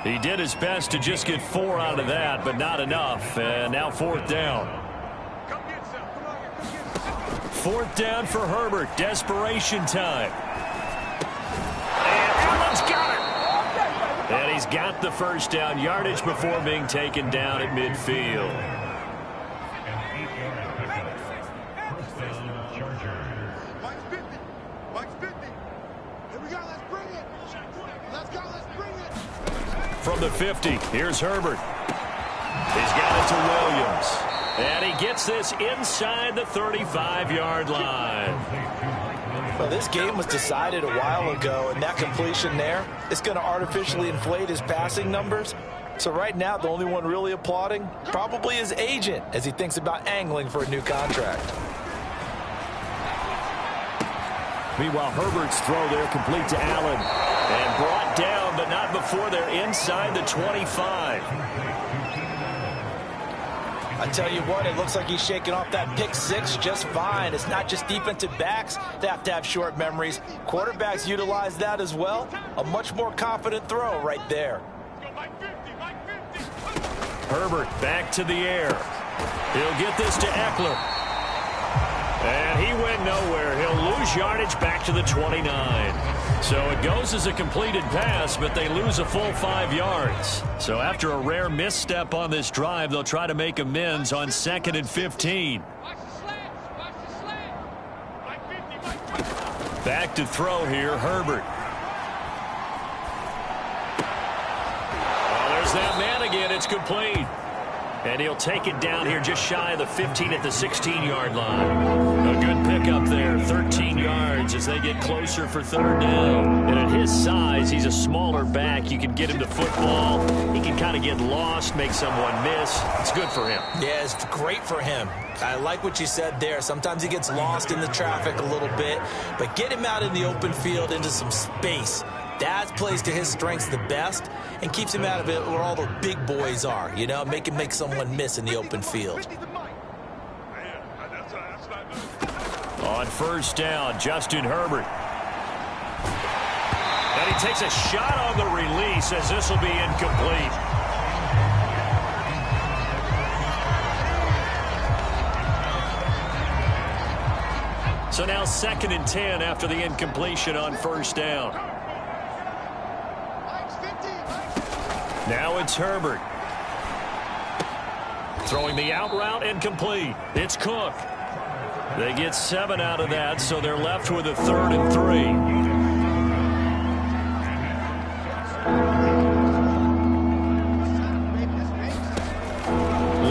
He did his best to just get 4 out of that, but not enough. And now 4th down. 4th down for Herbert. Desperation time. And Allen's got it. And he's got the first down. Yardage before being taken down at midfield. Mike's 50. Mike's 50. Here we go. Let's bring it. Let's go. Let's bring it. From the 50, here's Herbert. He's got it to Williams. And he gets this inside the 35-yard line. Well, this game was decided a while ago, and that completion there is going to artificially inflate his passing numbers. So right now, the only one really applauding probably his agent as he thinks about angling for a new contract. Meanwhile, Herbert's throw there complete to Allen. And brought down, but not before they're inside the 25. I tell you what, it looks like he's shaking off that pick six just fine. It's not just defensive backs that have short memories. Quarterbacks utilize that as well. A much more confident throw right there. Herbert back to the air. He'll get this to Eckler. And he went nowhere. He'll lose yardage back to the 29. So it goes as a completed pass, but they lose a full 5 yards. So after a rare misstep on this drive, they'll try to make amends on 2nd and 15. Back to throw here, Herbert. Oh, there's that man again. It's complete. And he'll take it down here just shy of the 15 at the 16-yard line. A good pickup there, 13 yards as they get closer for 3rd down. And at his size, he's a smaller back. You can get him to football. He can kind of get lost, make someone miss. It's good for him. Yeah, it's great for him. I like what you said there. Sometimes he gets lost in the traffic a little bit, but get him out in the open field into some space. That plays to his strengths the best and keeps him out of it where all the big boys are, you know, make him make someone miss in the open field. On 1st down, Justin Herbert. And he takes a shot on the release as this will be incomplete. So now 2nd and 10 after the incompletion on 1st down. Now it's Herbert. Throwing the out route incomplete. It's Cook. They get 7 out of that, so they're left with a 3rd and 3.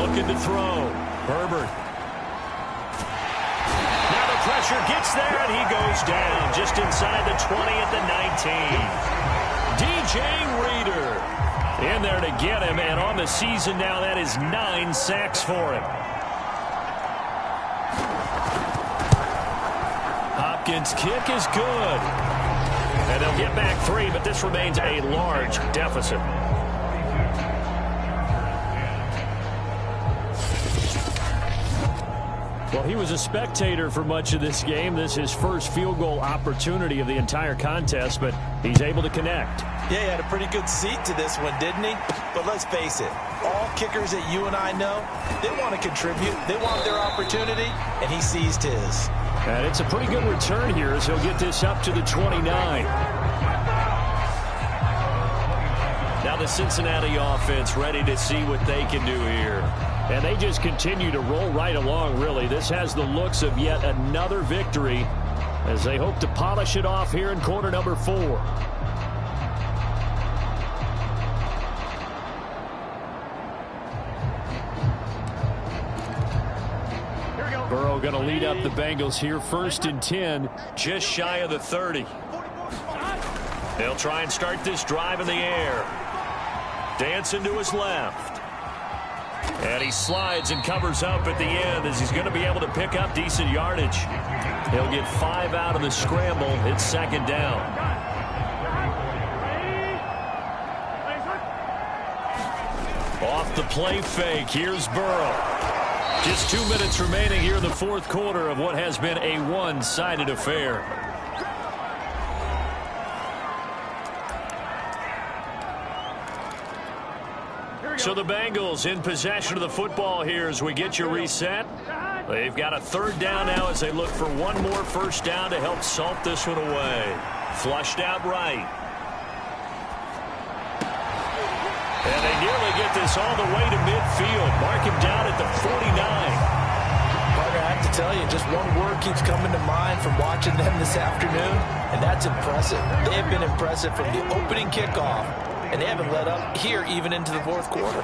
Looking to throw. Herbert. Now the pressure gets there, and he goes down just inside the 20 at the 19. DJ Reader in there to get him, and on the season now, that is 9 sacks for him. Hopkins' kick is good. And they'll get back 3, but this remains a large deficit. Well, he was a spectator for much of this game. This is his first field goal opportunity of the entire contest, but he's able to connect. Yeah, he had a pretty good seat to this one, didn't he? But let's face it, all kickers that you and I know, they want to contribute. They want their opportunity, and he seized his. And it's a pretty good return here as he'll get this up to the 29. Now the Cincinnati offense ready to see what they can do here. And they just continue to roll right along, really. This has the looks of yet another victory as they hope to polish it off here in quarter number 4. Burrow going to lead up the Bengals here. 1st and 10, just shy of the 30. They'll try and start this drive in the air. Dancing to his left. And he slides and covers up at the end as he's going to be able to pick up decent yardage. He'll get 5 out of the scramble. It's 2nd down. Off the play fake. Here's Burrow. Just 2 minutes remaining here in the 4th quarter of what has been a one-sided affair. So the Bengals in possession of the football here as we get you reset. They've got a third down now as they look for one more first down to help salt this one away. Flushed out right. And they nearly get this all the way to midfield. Mark him down at the 49. Parker, I have to tell you, just one word keeps coming to mind from watching them this afternoon, and that's impressive. They have been impressive from the opening kickoff, and they haven't let up here even into the fourth quarter.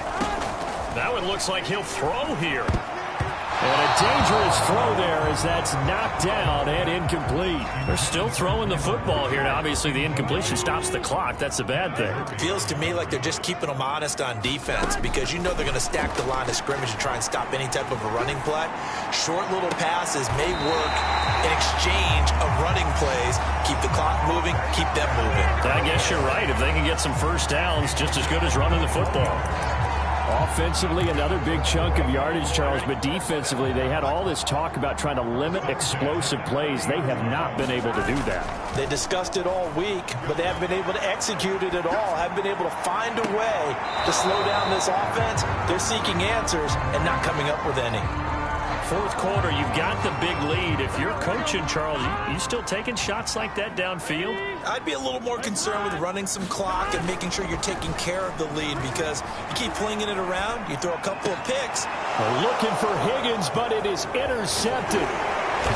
That one looks like he'll throw here. And a dangerous throw there as that's knocked down and incomplete. They're still throwing the football here. Now, obviously, the incompletion stops the clock. That's the bad thing. Feels to me like they're just keeping them honest on defense because you know they're going to stack the line of scrimmage and try and stop any type of a running play. Short little passes may work in exchange of running plays. Keep the clock moving, keep them moving. I guess you're right. If they can get some first downs, just as good as running the football. Offensively, another big chunk of yardage, Charles, but defensively, they had all this talk about trying to limit explosive plays. They have not been able to do that. They discussed it all week, but they haven't been able to execute it at all, haven't been able to find a way to slow down this offense. They're seeking answers and not coming up with any. Fourth quarter, you've got the big lead. If you're coaching, Charles, you still taking shots like that downfield? I'd be a little more concerned with running some clock and making sure you're taking care of the lead because you keep flinging it around, you throw a couple of picks. They're looking for Higgins, but it is intercepted.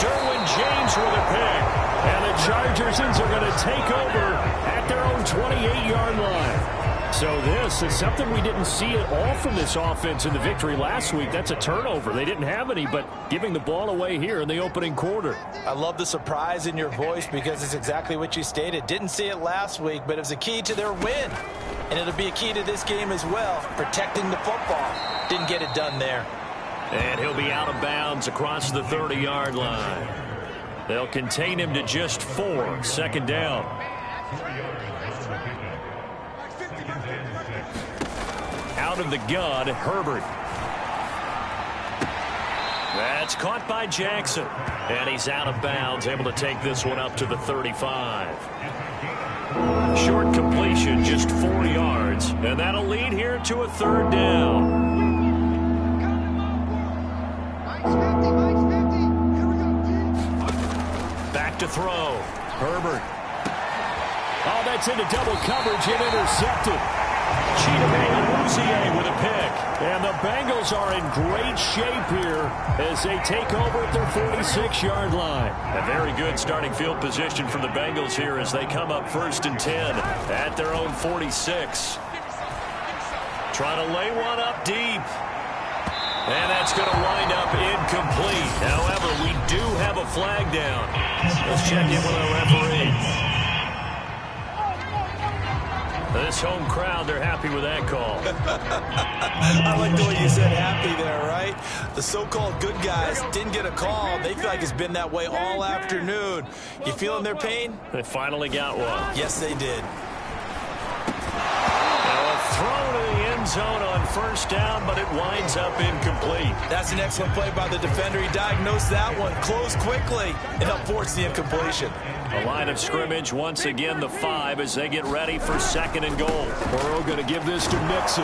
Derwin James with a pick. And the Chargers are going to take over at their own 28-yard line. So this is something we didn't see at all from this offense in the victory last week. That's a turnover. They didn't have any, but giving the ball away here in the opening quarter. I love the surprise in your voice because it's exactly what you stated. Didn't see it last week, but it was a key to their win. And it'll be a key to this game as well, protecting the football. Didn't get it done there. And he'll be out of bounds across the 30-yard line. They'll contain him to just 4. Second down. Out of the gun, Herbert. That's caught by Jackson. And he's out of bounds, able to take this one up to the 35. Short completion, just 4 yards. And that'll lead here to a third down. Back to throw. Herbert. Oh, that's into double coverage and intercepted. Chidobe with a pick. And the Bengals are in great shape here as they take over at their 46-yard line. A very good starting field position for the Bengals here as they come up 1st and 10 at their own 46. Trying to lay one up deep. And that's going to wind up incomplete. However, we do have a flag down. Let's check in with our referee. This home crowd, they're happy with that call. I like the way you said happy there, right? The so-called good guys didn't get a call. They feel like it's been that way all afternoon. You feeling their pain? They finally got one. Yes, they did. Throw to the end zone on first down, but it winds up incomplete. That's an excellent play by the defender. He diagnosed that one, closed quickly, and helped force the incompletion. A line of scrimmage, once again the 5 as they get ready for 2nd and goal. Burrow going to give this to Mixon.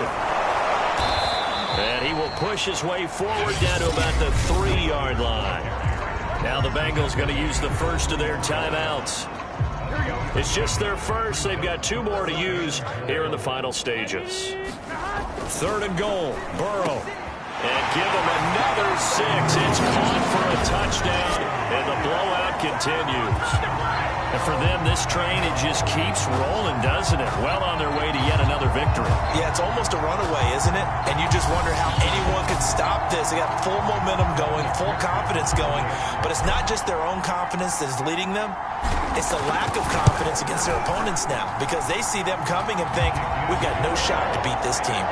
And he will push his way forward down to about the 3-yard line. Now the Bengals going to use the first of their timeouts. It's just their first. They've got 2 more to use here in the final stages. 3rd and goal. Burrow. And give him another 6. It's caught for a touchdown, and the blowout continues. And for them, this train, it just keeps rolling, doesn't it? Well on their way to yet another victory. Yeah, it's almost a runaway, isn't it? And you just wonder how anyone could stop this. They got full momentum going, full confidence going. But it's not just their own confidence that is leading them. It's the lack of confidence against their opponents now because they see them coming and think, we've got no shot to beat this team.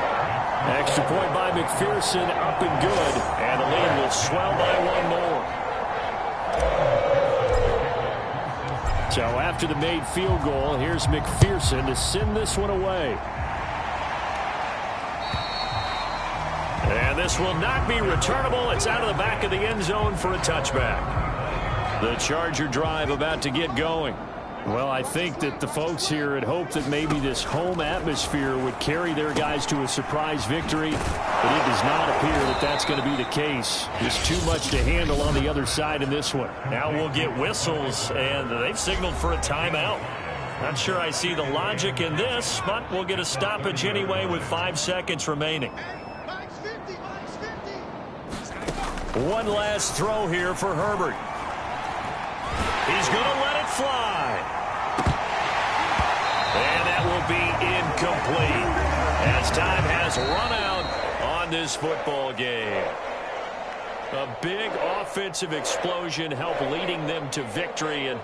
Extra point by McPherson, up and good. And the lead will swell by 1 more. So after the made field goal, here's McPherson to send this one away. And this will not be returnable. It's out of the back of the end zone for a touchback. The Charger drive about to get going. Well, I think that the folks here had hoped that maybe this home atmosphere would carry their guys to a surprise victory, but it does not appear that that's going to be the case. Just too much to handle on the other side in this one. Now we'll get whistles, and they've signaled for a timeout. Not sure I see the logic in this, but we'll get a stoppage anyway with 5 seconds remaining. One last throw here for Herbert. He's going to let it fly. And that will be incomplete as time has run out on this football game. A big offensive explosion helped leading them to victory. And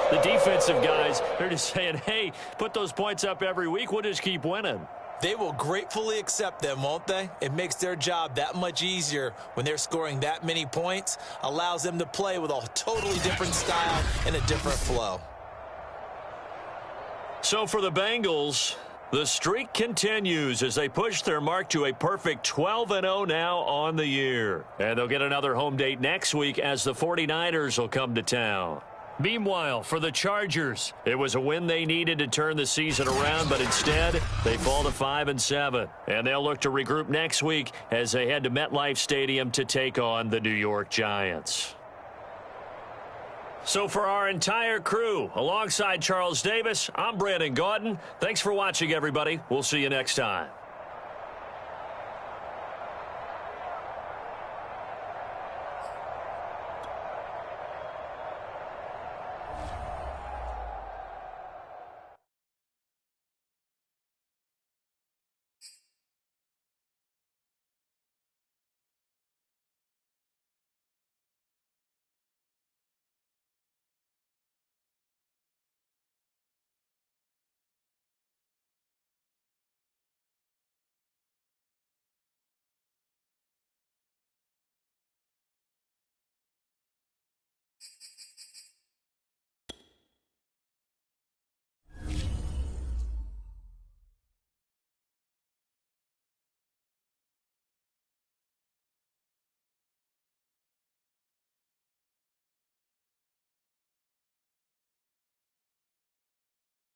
the defensive guys, they're just saying, hey, put those points up every week. We'll just keep winning. They will gratefully accept them, won't they? It makes their job that much easier when they're scoring that many points. Allows them to play with a totally different style and a different flow. So for the Bengals, the streak continues as they push their mark to a perfect 12-0 now on the year. And they'll get another home date next week as the 49ers will come to town. Meanwhile, for the Chargers, it was a win they needed to turn the season around, but instead, they fall to 5-7. And they'll look to regroup next week as they head to MetLife Stadium to take on the New York Giants. So for our entire crew, alongside Charles Davis, I'm Brandon Gaudin. Thanks for watching, everybody. We'll see you next time.